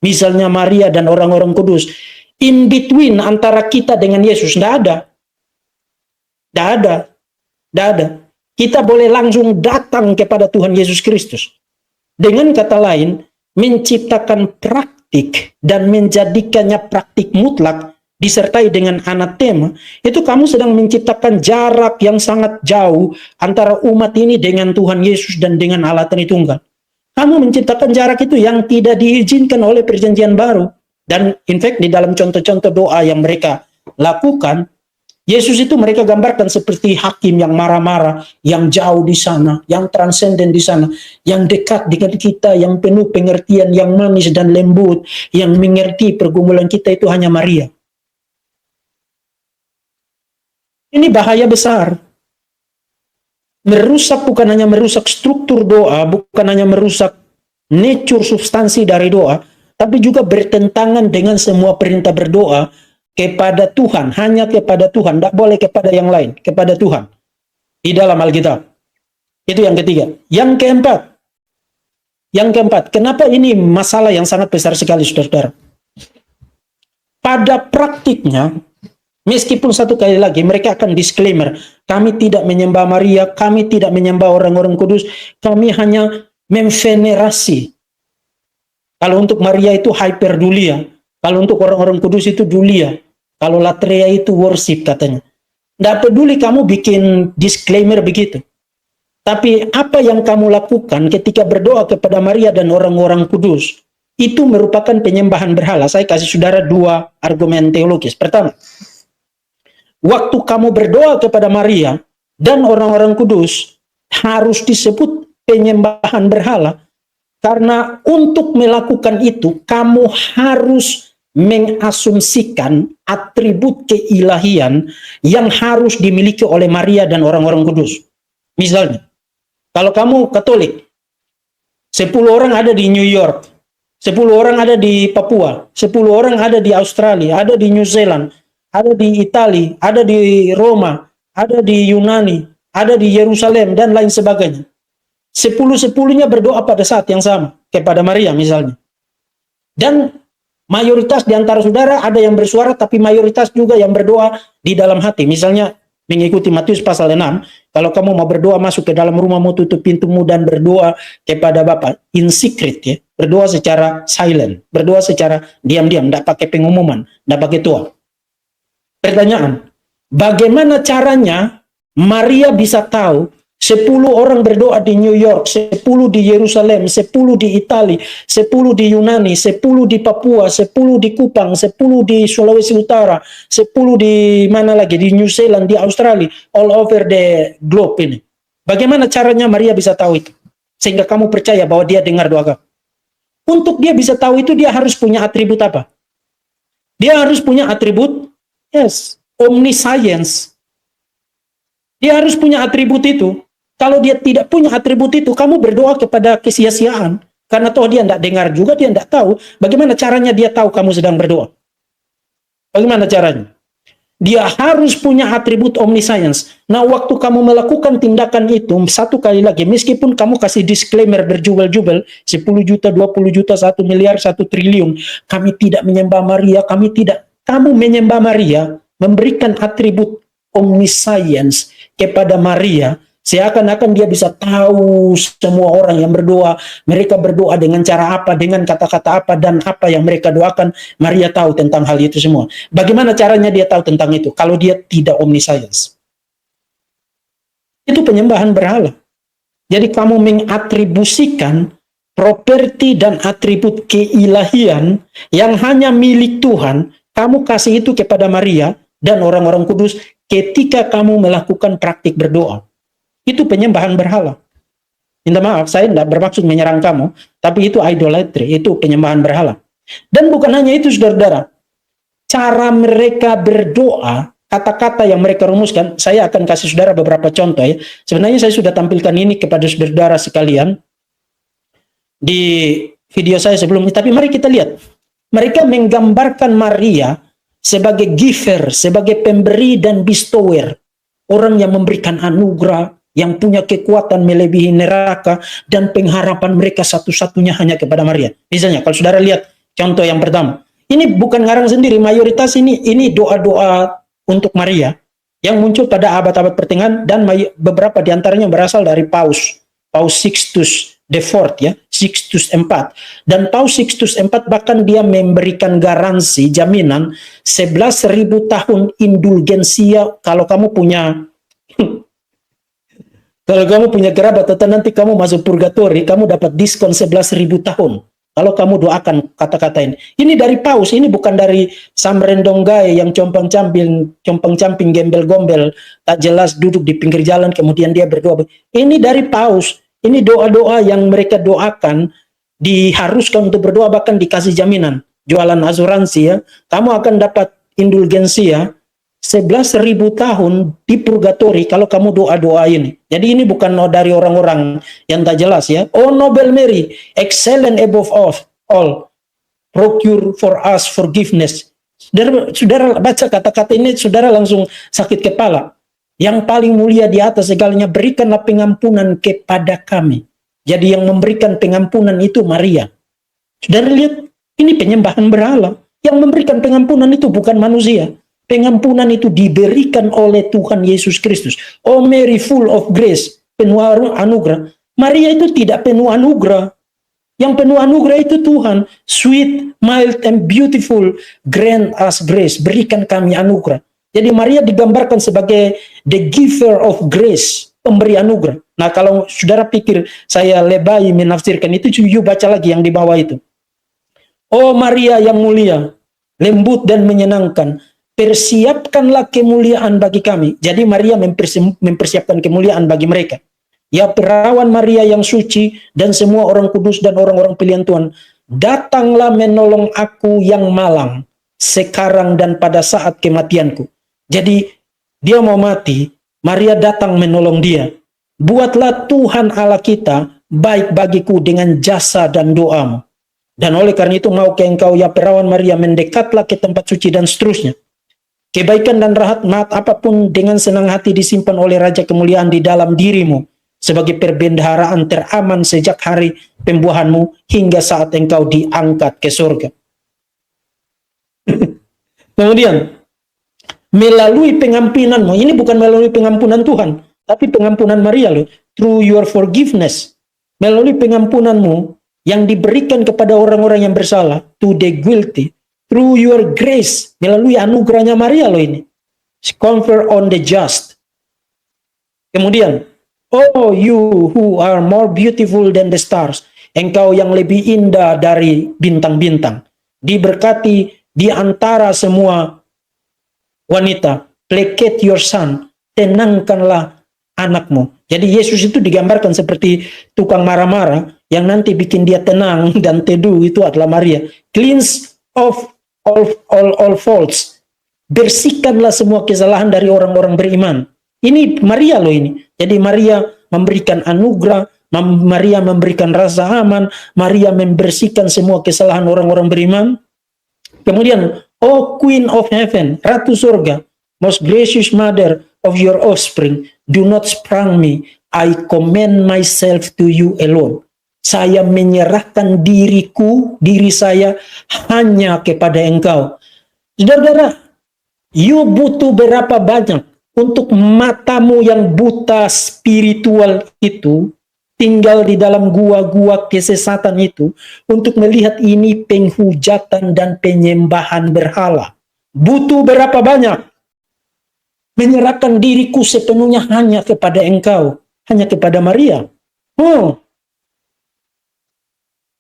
misalnya Maria dan orang-orang kudus, in between antara kita dengan Yesus. Tidak ada. Tidak ada. Tidak ada. Kita boleh langsung datang kepada Tuhan Yesus Kristus. Dengan kata lain, menciptakan praktik dan menjadikannya praktik mutlak disertai dengan anatema, itu kamu sedang menciptakan jarak yang sangat jauh antara umat ini dengan Tuhan Yesus dan dengan Allah Tritunggal. Kamu menciptakan jarak itu yang tidak diizinkan oleh perjanjian baru. Dan in fact di dalam contoh-contoh doa yang mereka lakukan, Yesus itu mereka gambarkan seperti hakim yang marah-marah, yang jauh di sana, yang transenden di sana, yang dekat dengan kita, yang penuh pengertian, yang manis dan lembut, yang mengerti pergumulan kita itu hanya Maria. Ini bahaya besar. Merusak, bukan hanya merusak struktur doa, bukan hanya merusak nature substansi dari doa, tapi juga bertentangan dengan semua perintah berdoa kepada Tuhan, hanya kepada Tuhan, tidak boleh kepada yang lain, kepada Tuhan di dalam Alkitab. Itu yang ketiga. Yang keempat, kenapa ini masalah yang sangat besar sekali, saudara-saudara? Pada praktiknya, meskipun satu kali lagi mereka akan disclaimer, kami tidak menyembah Maria, kami tidak menyembah orang-orang kudus, kami hanya memvenerasi. Kalau untuk Maria itu hyperdulia, kalau untuk orang-orang kudus itu dulia, kalau latria itu worship katanya. Tidak peduli kamu bikin disclaimer begitu. Tapi apa yang kamu lakukan ketika berdoa kepada Maria dan orang-orang kudus, itu merupakan penyembahan berhala. Saya kasih saudara dua argumen teologis. Pertama, waktu kamu berdoa kepada Maria dan orang-orang kudus harus disebut penyembahan berhala, karena untuk melakukan itu kamu harus mengasumsikan atribut keilahian yang harus dimiliki oleh Maria dan orang-orang kudus. Misalnya, kalau kamu Katolik, 10 orang ada di New York, 10 orang ada di Papua, 10 orang ada di Australia, ada di New Zealand, ada di Italia, ada di Roma, ada di Yunani, ada di Yerusalem, dan lain sebagainya. 10-10-nya berdoa pada saat yang sama kepada Maria misalnya. Dan mayoritas di antara saudara ada yang bersuara, tapi mayoritas juga yang berdoa di dalam hati. Misalnya mengikuti Matius pasal 6, kalau kamu mau berdoa, masuk ke dalam rumahmu, tutup pintumu, dan berdoa kepada Bapa in secret, ya. Berdoa secara silent, berdoa secara diam-diam, tidak pakai pengumuman, tidak pakai tua. Pertanyaan, bagaimana caranya Maria bisa tahu 10 orang berdoa di New York, 10 di Yerusalem, 10 di Italia, 10 di Yunani, 10 di Papua, 10 di Kupang, 10 di Sulawesi Utara, 10 di mana lagi, di New Zealand, di Australia, all over the globe ini. Bagaimana caranya Maria bisa tahu itu? Sehingga kamu percaya bahwa dia dengar doa kamu. Untuk dia bisa tahu itu, dia harus punya atribut apa? Dia harus punya atribut, yes, omniscience. Dia harus punya atribut itu. Kalau dia tidak punya atribut itu, kamu berdoa kepada kesia-siaan. Karena toh dia tidak dengar juga, dia tidak tahu. Bagaimana caranya dia tahu kamu sedang berdoa? Bagaimana caranya? Dia harus punya atribut omniscience. Nah, waktu kamu melakukan tindakan itu, satu kali lagi, meskipun kamu kasih disclaimer berjubel-jubel, 10 juta, 20 juta, 1 miliar, 1 triliun, kami tidak menyembah Maria, kami tidak. Kamu menyembah Maria, memberikan atribut omniscience kepada Maria, seakan-akan dia bisa tahu semua orang yang berdoa, mereka berdoa dengan cara apa, dengan kata-kata apa, dan apa yang mereka doakan. Maria tahu tentang hal itu semua. Bagaimana caranya dia tahu tentang itu kalau dia tidak omniscience? Itu penyembahan berhala. Jadi kamu mengatribusikan properti dan atribut keilahian yang hanya milik Tuhan, kamu kasih itu kepada Maria dan orang-orang kudus ketika kamu melakukan praktik berdoa. Itu penyembahan berhala. Minta maaf, saya tidak bermaksud menyerang kamu, tapi itu idolatry, itu penyembahan berhala. Dan bukan hanya itu, saudara-saudara. Cara mereka berdoa, kata-kata yang mereka rumuskan, saya akan kasih saudara beberapa contoh ya. Sebenarnya saya sudah tampilkan ini kepada saudara sekalian di video saya sebelumnya, tapi mari kita lihat. Mereka menggambarkan Maria sebagai giver, sebagai pemberi dan bestower. Orang yang memberikan anugerah, yang punya kekuatan melebihi neraka, dan pengharapan mereka satu-satunya hanya kepada Maria. Misalnya, kalau saudara lihat contoh yang pertama. Ini bukan ngarang sendiri, mayoritas ini doa-doa untuk Maria yang muncul pada abad-abad pertengahan, dan beberapa diantaranya berasal dari Paus Sixtus the Fourth ya, Sixtus IV. Dan Paus Sixtus IV bahkan dia memberikan garansi, jaminan 11.000 tahun indulgensia kalau kamu punya kalau kamu punya kerabat atau nanti kamu masuk purgatori, kamu dapat diskon 11.000 tahun. Kalau kamu doakan kata-kata ini. Ini dari Paus, ini bukan dari some random guy yang compang-camping, gembel-gombel, tak jelas duduk di pinggir jalan kemudian dia berdoa. Ini dari Paus. Ini doa-doa yang mereka doakan, diharuskan untuk berdoa, bahkan dikasih jaminan. Jualan asuransi ya, kamu akan dapat indulgensia 11.000 tahun di purgatori kalau kamu doa-doa ini. Jadi ini bukan dari orang-orang yang tak jelas ya. Oh Noble Mary, excellent above all, procure for us forgiveness. Saudara baca kata-kata ini, saudara langsung sakit kepala. Yang paling mulia di atas segalanya, berikanlah pengampunan kepada kami. Jadi yang memberikan pengampunan itu Maria. Saudara lihat, ini penyembahan berhala. Yang memberikan pengampunan itu bukan manusia. Pengampunan itu diberikan oleh Tuhan Yesus Kristus. Oh Mary full of grace, penuh anugerah. Maria itu tidak penuh anugerah. Yang penuh anugerah itu Tuhan. Sweet, mild, and beautiful, grant us grace. Berikan kami anugerah. Jadi Maria digambarkan sebagai the giver of grace, pemberi anugerah. Nah kalau saudara pikir saya lebay menafsirkan itu, you baca lagi yang di bawah itu. Oh Maria yang mulia, lembut dan menyenangkan, persiapkanlah kemuliaan bagi kami. Jadi Maria mempersiapkan kemuliaan bagi mereka. Ya perawan Maria yang suci dan semua orang kudus dan orang-orang pilihan Tuhan, datanglah menolong aku yang malang, sekarang dan pada saat kematianku. Jadi dia mau mati, Maria datang menolong dia. Buatlah Tuhan Allah kita baik bagiku dengan jasa dan doamu. Dan oleh karena itu mau ke engkau ya perawan Maria, mendekatlah ke tempat suci, dan seterusnya. Kebaikan dan rahmat apapun dengan senang hati disimpan oleh Raja kemuliaan di dalam dirimu sebagai perbendaharaan teraman sejak hari pembuahanmu hingga saat engkau diangkat ke surga. Kemudian melalui pengampunanmu, ini bukan melalui pengampunan Tuhan, tapi pengampunan Maria loh, through your forgiveness, melalui pengampunanmu yang diberikan kepada orang-orang yang bersalah, to the guilty, through your grace, melalui anugerahnya Maria loh ini, confer on the just. Kemudian, oh you who are more beautiful than the stars, engkau yang lebih indah dari bintang-bintang, diberkati di antara semua wanita, placate your son, tenangkanlah anakmu. Jadi Yesus itu digambarkan seperti tukang marah-marah yang nanti bikin dia tenang dan teduh, itu adalah Maria. Cleanse of all faults. Bersihkanlah semua kesalahan dari orang-orang beriman. Ini Maria loh ini. Jadi Maria memberikan anugerah, Maria memberikan rasa aman, Maria membersihkan semua kesalahan orang-orang beriman. Kemudian, oh Queen of Heaven, Ratu Surga, most gracious mother of your offspring, do not spurn me, I commend myself to you alone. Saya menyerahkan diri saya hanya kepada engkau. Saudara-saudara, you butuh berapa banyak untuk matamu yang buta spiritual itu, tinggal di dalam gua-gua kesesatan itu, untuk melihat ini penghujatan dan penyembahan berhala. Butuh berapa banyak? Menyerahkan diriku sepenuhnya hanya kepada engkau, hanya kepada Maria.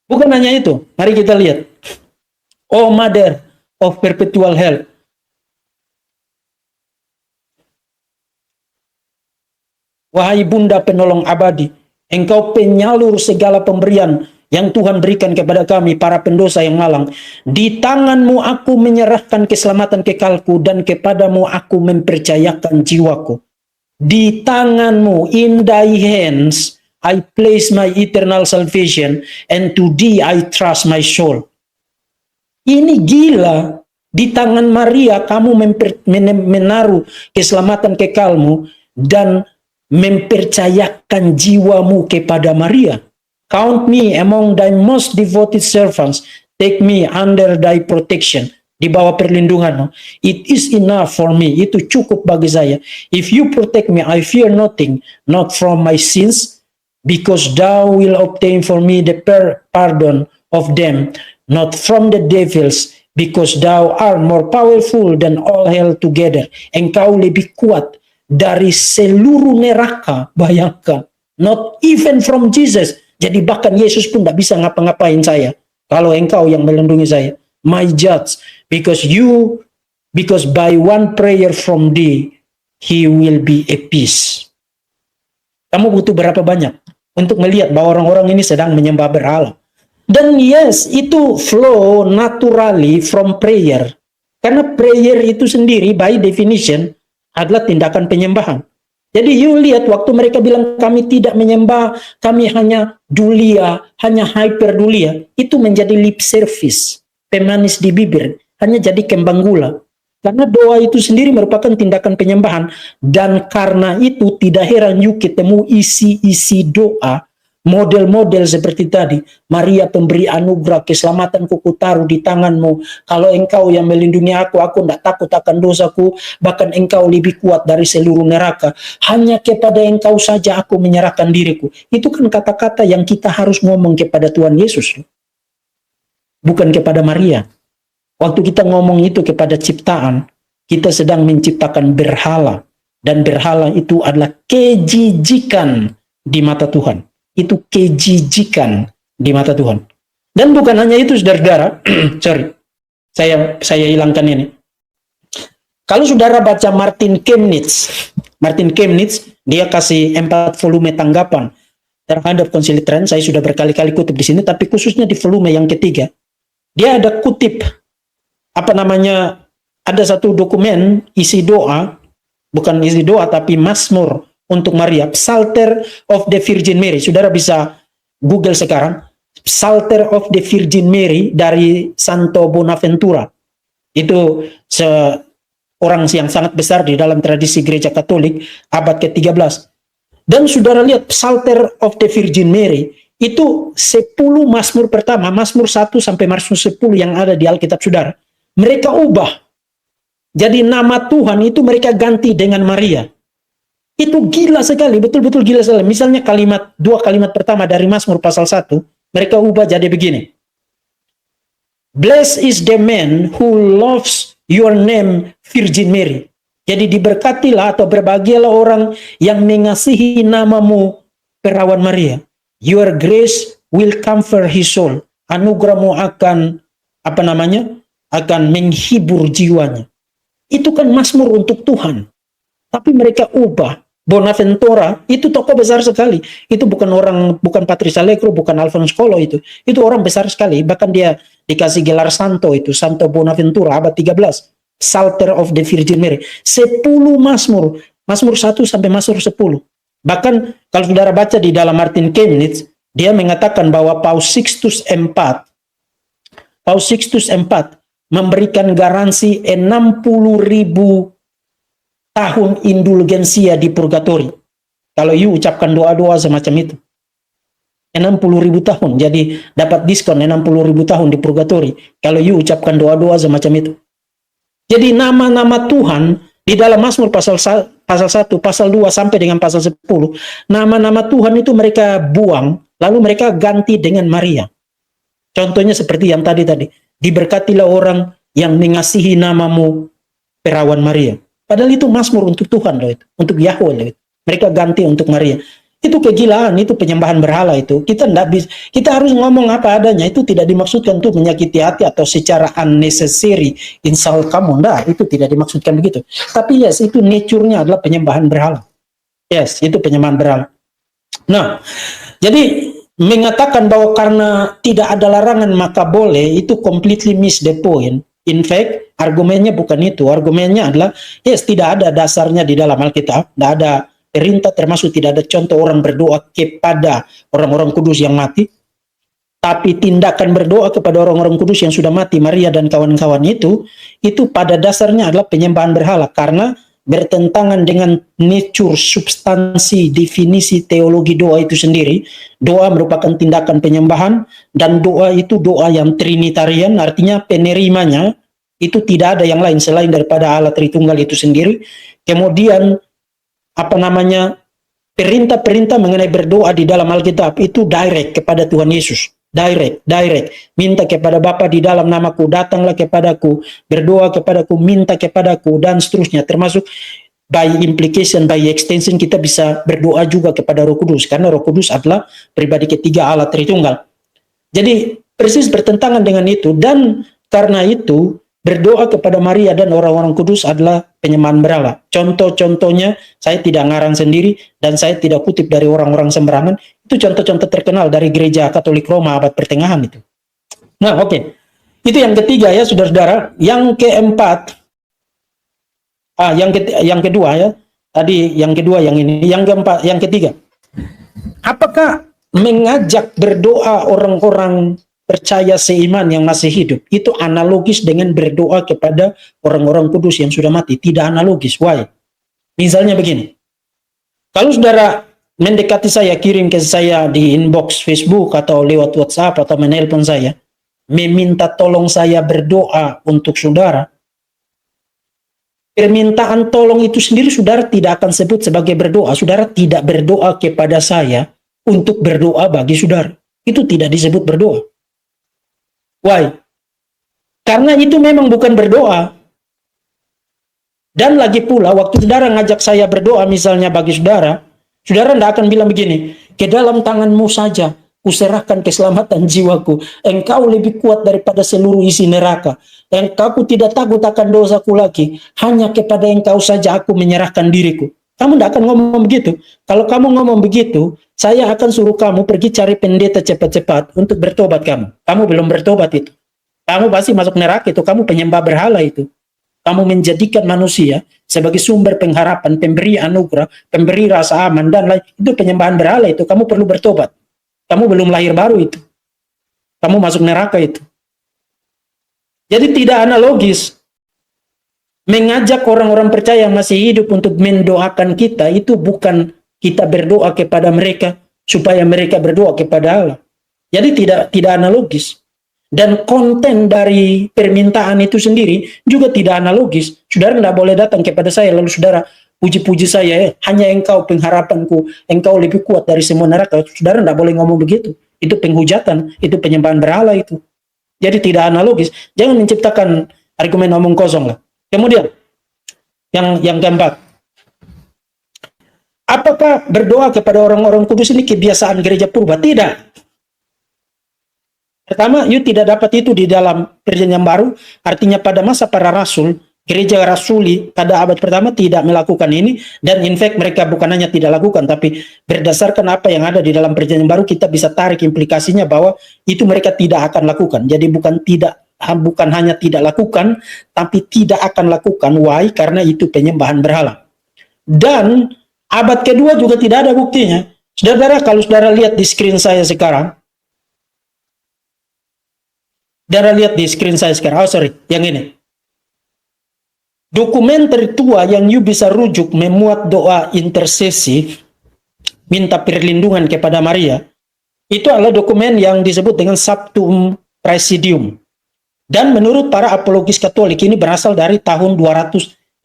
Bukan hanya itu, mari kita lihat. Oh Mother of Perpetual Health, wahai Bunda penolong abadi, engkau penyalur segala pemberian yang Tuhan berikan kepada kami, para pendosa yang malang. Di tangan-Mu aku menyerahkan keselamatan kekalku, dan kepadamu aku mempercayakan jiwaku. Di tangan-Mu, in thy hands, I place my eternal salvation, and to thee I trust my soul. Ini gila. Di tangan Maria kamu menaruh keselamatan kekalmu dan mempercayakan jiwamu kepada Maria. Count me among thy most devoted servants. Take me under thy protection. Di bawah perlindunganmu. It is enough for me. Itu cukup bagi saya. If you protect me, I fear nothing, not from my sins, because thou will obtain for me the pardon of them, not from the devils, because thou art more powerful than all hell together. Engkau lebih kuat dari seluruh neraka. Bayangkan. Not even from Jesus. Jadi bahkan Yesus pun tidak bisa ngapa-ngapain saya. Kalau engkau yang melindungi saya. My judge. Because by one prayer from thee, he will be a peace. Kamu butuh berapa banyak untuk melihat bahwa orang-orang ini sedang menyembah berhala. Dan yes, itu flow naturally from prayer. Karena prayer itu sendiri by definition adalah tindakan penyembahan. Jadi you lihat waktu mereka bilang kami tidak menyembah, kami hanya dulia, hanya hyper dulia, itu menjadi lip service, pemanis di bibir, hanya jadi kembang gula. Karena doa itu sendiri merupakan tindakan penyembahan, dan karena itu tidak heran you ketemu isi-isi doa model-model seperti tadi. Maria pemberi anugerah, keselamatanku kutaruh di tanganmu. Kalau engkau yang melindungi aku tidak takut akan dosaku. Bahkan engkau lebih kuat dari seluruh neraka. Hanya kepada engkau saja aku menyerahkan diriku. Itu kan kata-kata yang kita harus ngomong kepada Tuhan Yesus. Bukan kepada Maria. Waktu kita ngomong itu kepada ciptaan, kita sedang menciptakan berhala. Dan berhala itu adalah kejijikan di mata Tuhan. Itu kejijikan di mata Tuhan. Dan bukan hanya itu, saudara-saudara. Sorry, saya hilangkan ini. Kalau saudara baca Martin Chemnitz, dia kasih 4 volume tanggapan terhadap Konsili Trent. Saya sudah berkali-kali kutip di sini, tapi khususnya di volume yang ketiga, dia ada kutip ada satu dokumen isi doa, bukan isi doa tapi mazmur untuk Maria, Psalter of the Virgin Mary. Saudara bisa Google sekarang, Psalter of the Virgin Mary dari Santo Bonaventura. Itu orang yang sangat besar di dalam tradisi gereja Katolik abad ke-13. Dan saudara lihat Psalter of the Virgin Mary, itu 10 mazmur pertama, mazmur 1 sampai mazmur 10 yang ada di Alkitab saudara. Mereka ubah. Jadi nama Tuhan itu mereka ganti dengan Maria. Itu gila sekali, betul-betul gila sekali. Misalnya dua kalimat pertama dari Mazmur pasal 1, mereka ubah jadi begini. Blessed is the man who loves your name, Virgin Mary. Jadi diberkatilah atau berbahagialah orang yang mengasihi namamu, Perawan Maria. Your grace will comfort his soul. Anugerahmu akan akan menghibur jiwanya. Itu kan mazmur untuk Tuhan. Tapi mereka ubah. Bonaventura itu tokoh besar sekali. Itu bukan Patrice Allegro, bukan Alphonse Colo itu. Itu orang besar sekali. Bahkan dia dikasih gelar santo itu, Santo Bonaventura abad 13. Psalter of the Virgin Mary. 10 mazmur. Mazmur 1 sampai mazmur 10. Bahkan kalau saudara baca di dalam Martin Chemnitz, dia mengatakan bahwa Paus Sixtus IV memberikan garansi 60.000 tahun indulgensia di purgatori. Kalau you ucapkan doa-doa semacam itu. 60.000 tahun. Jadi dapat diskon 60.000 tahun di purgatori. Kalau you ucapkan doa-doa semacam itu. Jadi nama-nama Tuhan di dalam Mazmur pasal 1, pasal 2 sampai dengan pasal 10. Nama-nama Tuhan itu mereka buang. Lalu mereka ganti dengan Maria. Contohnya seperti yang tadi. Diberkatilah orang yang mengasihi namamu, Perawan Maria. Padahal itu mazmur untuk Tuhan loh itu, untuk Yahweh loh itu. Mereka ganti untuk Maria. Itu kegilaan, itu penyembahan berhala itu. Kita harus ngomong apa adanya. Itu tidak dimaksudkan untuk menyakiti hati atau secara unnecessary insult kamu. Itu tidak dimaksudkan begitu. Tapi yes, itu nature-nya adalah penyembahan berhala. Yes, itu penyembahan berhala. Nah, jadi mengatakan bahwa karena tidak ada larangan maka boleh, itu completely miss the point. In fact, argumennya bukan itu. Argumennya adalah, yes, tidak ada dasarnya di dalam Alkitab, tidak ada perintah, termasuk tidak ada contoh orang berdoa kepada orang-orang kudus yang mati. Tapi tindakan berdoa kepada orang-orang kudus yang sudah mati, Maria dan kawan-kawan itu pada dasarnya adalah penyembahan berhala, karena bertentangan dengan nature, substansi, definisi teologi doa itu sendiri. Doa merupakan tindakan penyembahan, dan doa itu doa yang trinitarian, artinya penerimanya itu tidak ada yang lain selain daripada Allah Tritunggal itu sendiri. Kemudian perintah-perintah mengenai berdoa di dalam Alkitab itu direct kepada Tuhan Yesus. Direct. Minta kepada Bapa di dalam namaku, datanglah kepadaku, berdoa kepadaku, minta kepadaku, dan seterusnya. Termasuk by implication, by extension, kita bisa berdoa juga kepada Roh Kudus, karena Roh Kudus adalah pribadi ketiga Allah Tritunggal. Jadi persis bertentangan dengan itu, dan karena itu berdoa kepada Maria dan orang-orang kudus adalah penyembahan berhala. Contoh-contohnya saya tidak ngarang sendiri dan saya tidak kutip dari orang-orang sembarangan. Itu contoh-contoh terkenal dari gereja Katolik Roma abad pertengahan itu. Nah, oke. Itu yang ketiga ya, saudara-saudara. Yang keempat, yang kedua ya. Tadi yang kedua, yang ini. Yang keempat, yang ketiga. Apakah mengajak berdoa orang-orang percaya seiman yang masih hidup itu analogis dengan berdoa kepada orang-orang kudus yang sudah mati? Tidak analogis. Why? Misalnya begini. Kalau saudara mendekati saya, kirim ke saya di inbox Facebook atau lewat WhatsApp atau menelpon saya, meminta tolong saya berdoa untuk saudara, permintaan tolong itu sendiri saudara tidak akan sebut sebagai berdoa. Saudara tidak berdoa kepada saya untuk berdoa bagi saudara. Itu tidak disebut berdoa. Why? Karena itu memang bukan berdoa. Dan lagi pula, waktu saudara ngajak saya berdoa misalnya bagi saudara, saudara tidak akan bilang begini, ke dalam tanganmu saja kuserahkan keselamatan jiwaku. Engkau lebih kuat daripada seluruh isi neraka. Engkau tidak takut akan dosaku lagi. Hanya kepada engkau saja aku menyerahkan diriku. Kamu tidak akan ngomong begitu. Kalau kamu ngomong begitu, saya akan suruh kamu pergi cari pendeta cepat-cepat untuk bertobat kamu. Kamu belum bertobat itu. Kamu pasti masuk neraka itu. Kamu penyembah berhala itu. Kamu menjadikan manusia sebagai sumber pengharapan, pemberi anugerah, pemberi rasa aman, dan lain. Itu penyembahan berhala itu. Kamu perlu bertobat. Kamu belum lahir baru itu. Kamu masuk neraka itu. Jadi tidak analogis. Mengajak orang-orang percaya yang masih hidup untuk mendoakan kita, itu bukan kita berdoa kepada mereka supaya mereka berdoa kepada Allah. Jadi tidak analogis. Dan konten dari permintaan itu sendiri juga tidak analogis. Saudara tidak boleh datang kepada saya lalu saudara puji-puji saya, hanya engkau pengharapanku, engkau lebih kuat dari semua neraka. Saudara tidak boleh ngomong begitu. Itu penghujatan, itu penyembahan berhala itu. Jadi tidak analogis. Jangan menciptakan argumen omong kosong lah. Kemudian yang keempat, apakah berdoa kepada orang-orang kudus ini kebiasaan gereja purba? Tidak. Pertama, tidak dapat itu di dalam Perjanjian Baru. Artinya pada masa para rasul, gereja rasuli pada abad pertama tidak melakukan ini, dan in fact mereka bukan hanya tidak lakukan, tapi berdasarkan apa yang ada di dalam Perjanjian Baru kita bisa tarik implikasinya bahwa itu mereka tidak akan lakukan. Jadi bukan hanya tidak lakukan, tapi tidak akan lakukan. Why? Karena itu penyembahan berhala. Dan abad kedua juga tidak ada buktinya. Saudara, kalau saudara lihat di screen saya sekarang, yang ini. Dokumen tertua yang you bisa rujuk memuat doa intersesi, minta perlindungan kepada Maria, itu adalah dokumen yang disebut dengan Sanctum Praesidium. Dan menurut para apologis Katolik ini berasal dari tahun 250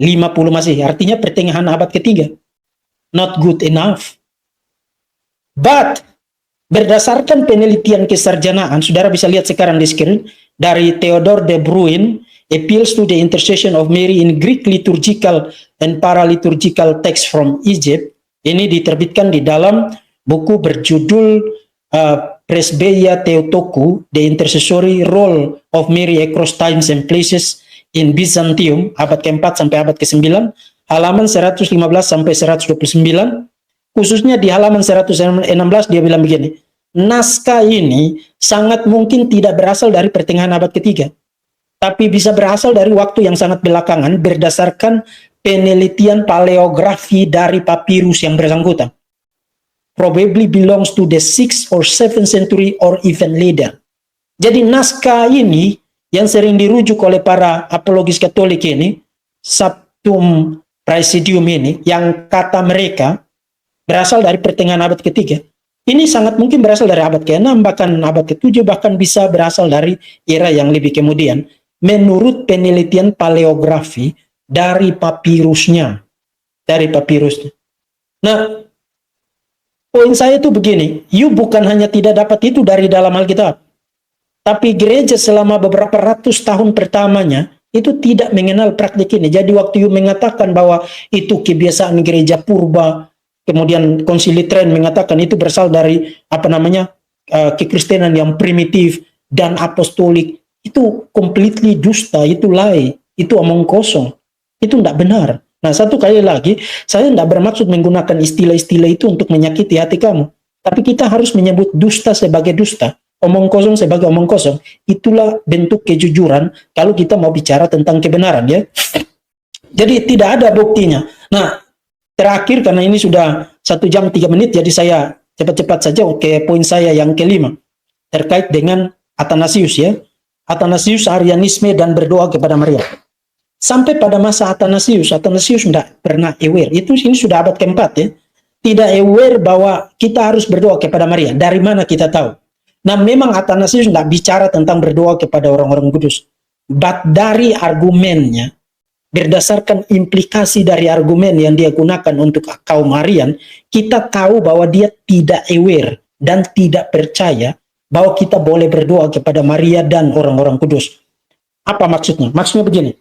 Masehi, artinya pertengahan abad ketiga. Not good enough. But berdasarkan penelitian kesarjanaan, saudara bisa lihat sekarang di screen, dari Theodore de Bruyn, Appeals to the Intercession of Mary in Greek Liturgical and Paraliturgical Text from Egypt. Ini diterbitkan di dalam buku berjudul Presbyteria Theotokou, The Intercessory Role of Mary Across Times and Places in Byzantium, abad ke-4 sampai abad ke-9, halaman 115 sampai 129. Khususnya di halaman 116 dia bilang begini, naskah ini sangat mungkin tidak berasal dari pertengahan abad ketiga, tapi bisa berasal dari waktu yang sangat belakangan berdasarkan penelitian paleografi dari papirus yang bersangkutan. Probably belongs to the 6th or 7th century or even later. Jadi naskah ini yang sering dirujuk oleh para apologis Katolik ini, Sanctum Praesidium ini, yang kata mereka berasal dari pertengahan abad ketiga. Ini sangat mungkin berasal dari abad ke-6, bahkan abad ke-7, bahkan bisa berasal dari era yang lebih kemudian, menurut penelitian paleografi dari papirusnya. Nah, poin saya itu begini, you bukan hanya tidak dapat itu dari dalam Alkitab, tapi gereja selama beberapa ratus tahun pertamanya itu tidak mengenal praktik ini. Jadi waktu you mengatakan bahwa itu kebiasaan gereja purba, kemudian Konsili Tren mengatakan itu berasal dari kekristenan yang primitif dan apostolik, itu completely dusta, itu lie, itu omong kosong, itu tidak benar. Nah, satu kali lagi, saya tidak bermaksud menggunakan istilah-istilah itu untuk menyakiti hati kamu, tapi kita harus menyebut dusta sebagai dusta, omong kosong sebagai omong kosong. Itulah bentuk kejujuran kalau kita mau bicara tentang kebenaran, ya. Jadi tidak ada buktinya. Nah, terakhir, karena ini sudah 1 jam 3 menit, jadi saya cepat-cepat saja ke poin saya yang kelima, terkait dengan Athanasius, ya. Athanasius, Arianisme, dan berdoa kepada Maria. Sampai pada masa Athanasius tidak pernah aware. Ini sudah abad keempat, ya. Tidak aware bahwa kita harus berdoa kepada Maria. Dari mana kita tahu? Nah, memang Athanasius tidak bicara tentang berdoa kepada orang-orang kudus. But dari argumennya, berdasarkan implikasi dari argumen yang dia gunakan untuk kaum Arian, kita tahu bahwa dia tidak aware dan tidak percaya bahwa kita boleh berdoa kepada Maria dan orang-orang kudus. Apa maksudnya? Maksudnya begini.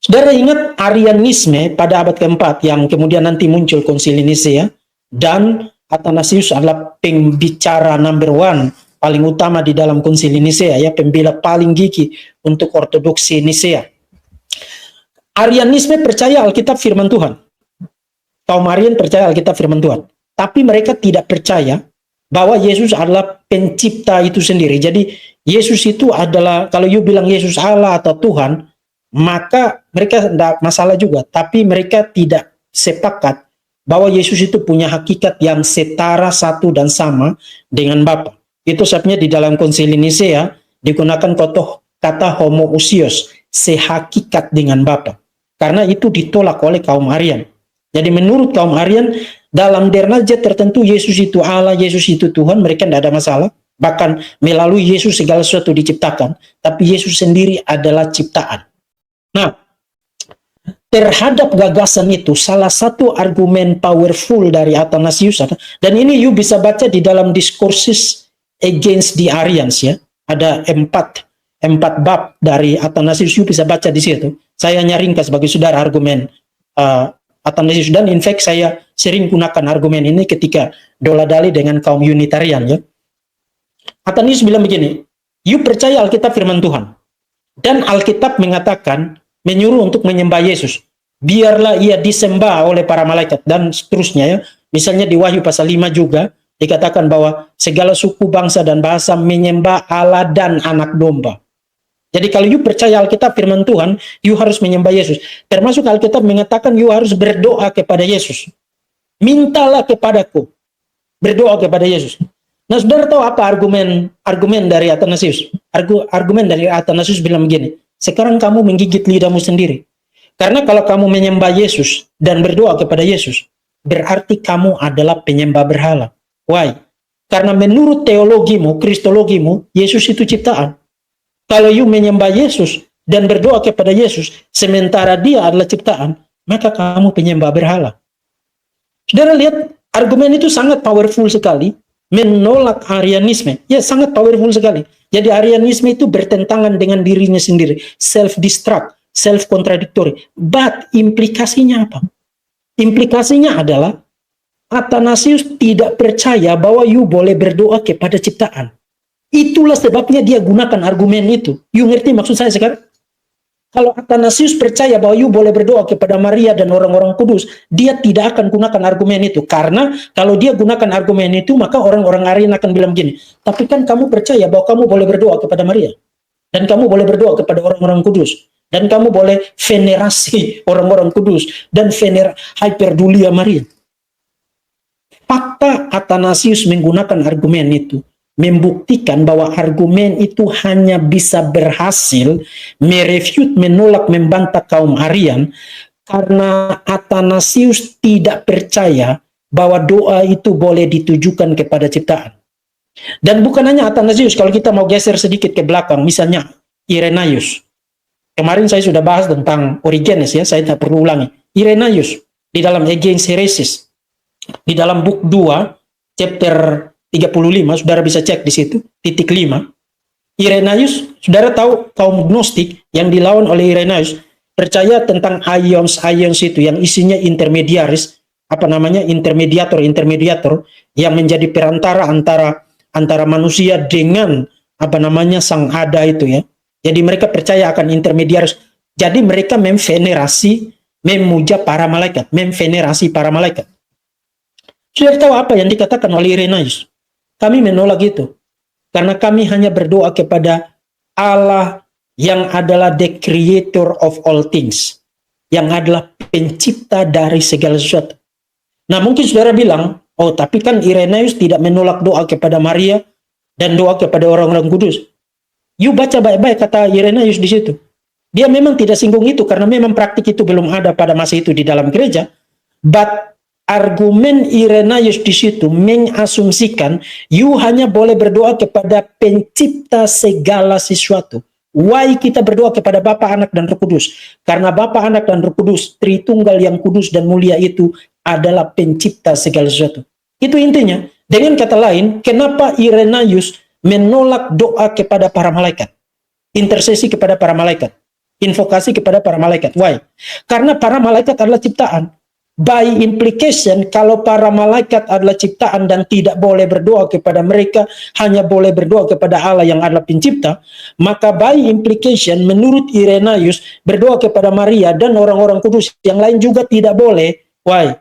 Saudara ingat Arianisme pada abad keempat yang kemudian nanti muncul Konsili Nisea, dan Athanasius adalah pembicara number 1 paling utama di dalam Konsili Nisea, ya, pembela paling gigih untuk ortodoksi Nisea. Arianisme percaya Alkitab firman Tuhan. Kaum Arian percaya Alkitab firman Tuhan. Tapi mereka tidak percaya bahwa Yesus adalah pencipta itu sendiri. Jadi Yesus itu adalah, kalau you bilang Yesus Allah atau Tuhan, maka mereka tidak masalah juga. Tapi mereka tidak sepakat bahwa Yesus itu punya hakikat yang setara, satu dan sama dengan Bapa. Itu sebabnya di dalam Konsili Nisea digunakan kata homoousios, sehakikat dengan Bapa. Karena itu ditolak oleh kaum Arian. Jadi menurut kaum Arian, dalam derajat tertentu Yesus itu Allah, Yesus itu Tuhan, mereka tidak ada masalah. Bahkan melalui Yesus segala sesuatu diciptakan. Tapi Yesus sendiri adalah ciptaan. Nah, terhadap gagasan itu, salah satu argumen powerful dari Athanasius, dan ini you bisa baca di dalam Discourses Against the Arians, ya. Ada empat bab dari Athanasius, you bisa baca di situ. Saya nyaringkan sebagai saudara argumen Athanasius, dan in fact saya sering gunakan argumen ini ketika dola-dali dengan kaum Unitarian, ya. Athanasius bilang begini, you percaya Alkitab firman Tuhan, dan Alkitab mengatakan, menyuruh untuk menyembah Yesus, biarlah ia disembah oleh para malaikat, dan seterusnya, ya. Misalnya di Wahyu pasal 5 juga dikatakan bahwa segala suku, bangsa, dan bahasa menyembah Allah dan anak domba. Jadi kalau you percaya Alkitab firman Tuhan, you harus menyembah Yesus. Termasuk Alkitab mengatakan you harus berdoa kepada Yesus. Mintalah kepadaku. Berdoa kepada Yesus. Nah, saudara tahu apa argumen dari Athanasius? Argumen dari Athanasius bilang begini, sekarang kamu menggigit lidahmu sendiri. Karena kalau kamu menyembah Yesus dan berdoa kepada Yesus, berarti kamu adalah penyembah berhala. Why? Karena menurut teologimu, kristologimu, Yesus itu ciptaan. Kalau you menyembah Yesus dan berdoa kepada Yesus, sementara dia adalah ciptaan, maka kamu penyembah berhala. Saudara lihat, argumen itu sangat powerful sekali, menolak Arianisme. Ya, sangat powerful sekali. Jadi Arianisme itu bertentangan dengan dirinya sendiri, self-destruct, self-contradictory. But implikasinya apa? Implikasinya adalah Athanasius tidak percaya bahwa you boleh berdoa kepada ciptaan. Itulah sebabnya dia gunakan argumen itu. You ngerti maksud saya sekarang? Kalau Athanasius percaya bahwa you boleh berdoa kepada Maria dan orang-orang kudus, dia tidak akan gunakan argumen itu. Karena kalau dia gunakan argumen itu, maka orang-orang Arian akan bilang gini, tapi kan kamu percaya bahwa kamu boleh berdoa kepada Maria. Dan kamu boleh berdoa kepada orang-orang kudus. Dan kamu boleh venerasi orang-orang kudus. Dan hyperdulia Maria. Fakta Athanasius menggunakan argumen itu membuktikan bahwa argumen itu hanya bisa berhasil merefute, menolak, membantah kaum Arian karena Athanasius tidak percaya bahwa doa itu boleh ditujukan kepada ciptaan. Dan bukan hanya Athanasius, kalau kita mau geser sedikit ke belakang, misalnya Irenaeus. Kemarin saya sudah bahas tentang Origenes ya, saya tidak perlu ulangi. Irenaeus di dalam Against Heresies, di dalam buku 2 chapter 35, saudara bisa cek di situ, titik 5. Irenaeus, saudara tahu kaum Gnostik yang dilawan oleh Irenaeus percaya tentang ions itu yang isinya intermediaris, intermediator yang menjadi perantara antara manusia dengan sang ada itu ya. Jadi mereka percaya akan intermediaris. Jadi mereka memuja para malaikat, memvenerasi para malaikat. Sudah tahu apa yang dikatakan oleh Irenaeus? Kami menolak itu. Karena kami hanya berdoa kepada Allah yang adalah the creator of all things. Yang adalah pencipta dari segala sesuatu. Nah mungkin saudara bilang, oh tapi kan Irenaeus tidak menolak doa kepada Maria dan doa kepada orang-orang kudus. You baca baik-baik kata Irenaeus di situ. Dia memang tidak singgung itu karena memang praktik itu belum ada pada masa itu di dalam gereja. But argumen Irenaeus di situ mengasumsikan you hanya boleh berdoa kepada pencipta segala sesuatu. Why kita berdoa kepada Bapa, Anak, dan Roh Kudus? Karena Bapa, Anak, dan Roh Kudus, Tritunggal yang kudus dan mulia itu adalah pencipta segala sesuatu. Itu intinya. Dengan kata lain, kenapa Irenaeus menolak doa kepada para malaikat? Intersesi kepada para malaikat. Invokasi kepada para malaikat. Why? Karena para malaikat adalah ciptaan. By implication, kalau para malaikat adalah ciptaan dan tidak boleh berdoa kepada mereka, hanya boleh berdoa kepada Allah yang adalah pencipta, maka by implication, menurut Irenaeus, berdoa kepada Maria dan orang-orang kudus yang lain juga tidak boleh. Why?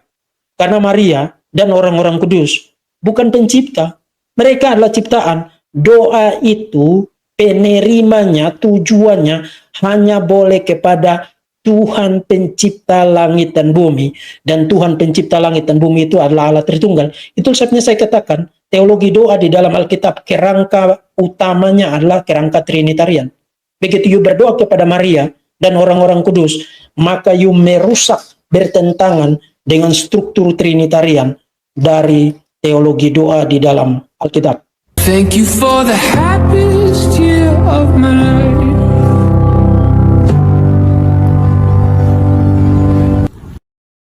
Karena Maria dan orang-orang kudus bukan pencipta. Mereka adalah ciptaan. Doa itu, penerimanya, tujuannya hanya boleh kepada Tuhan pencipta langit dan bumi. Dan Tuhan pencipta langit dan bumi itu adalah Allah Tritunggal. Itu sebabnya saya katakan, teologi doa di dalam Alkitab, kerangka utamanya adalah kerangka Trinitarian. Begitu you berdoa kepada Maria dan orang-orang kudus, maka you merusak, bertentangan dengan struktur Trinitarian dari teologi doa di dalam Alkitab. Thank you for the happiest year of my life.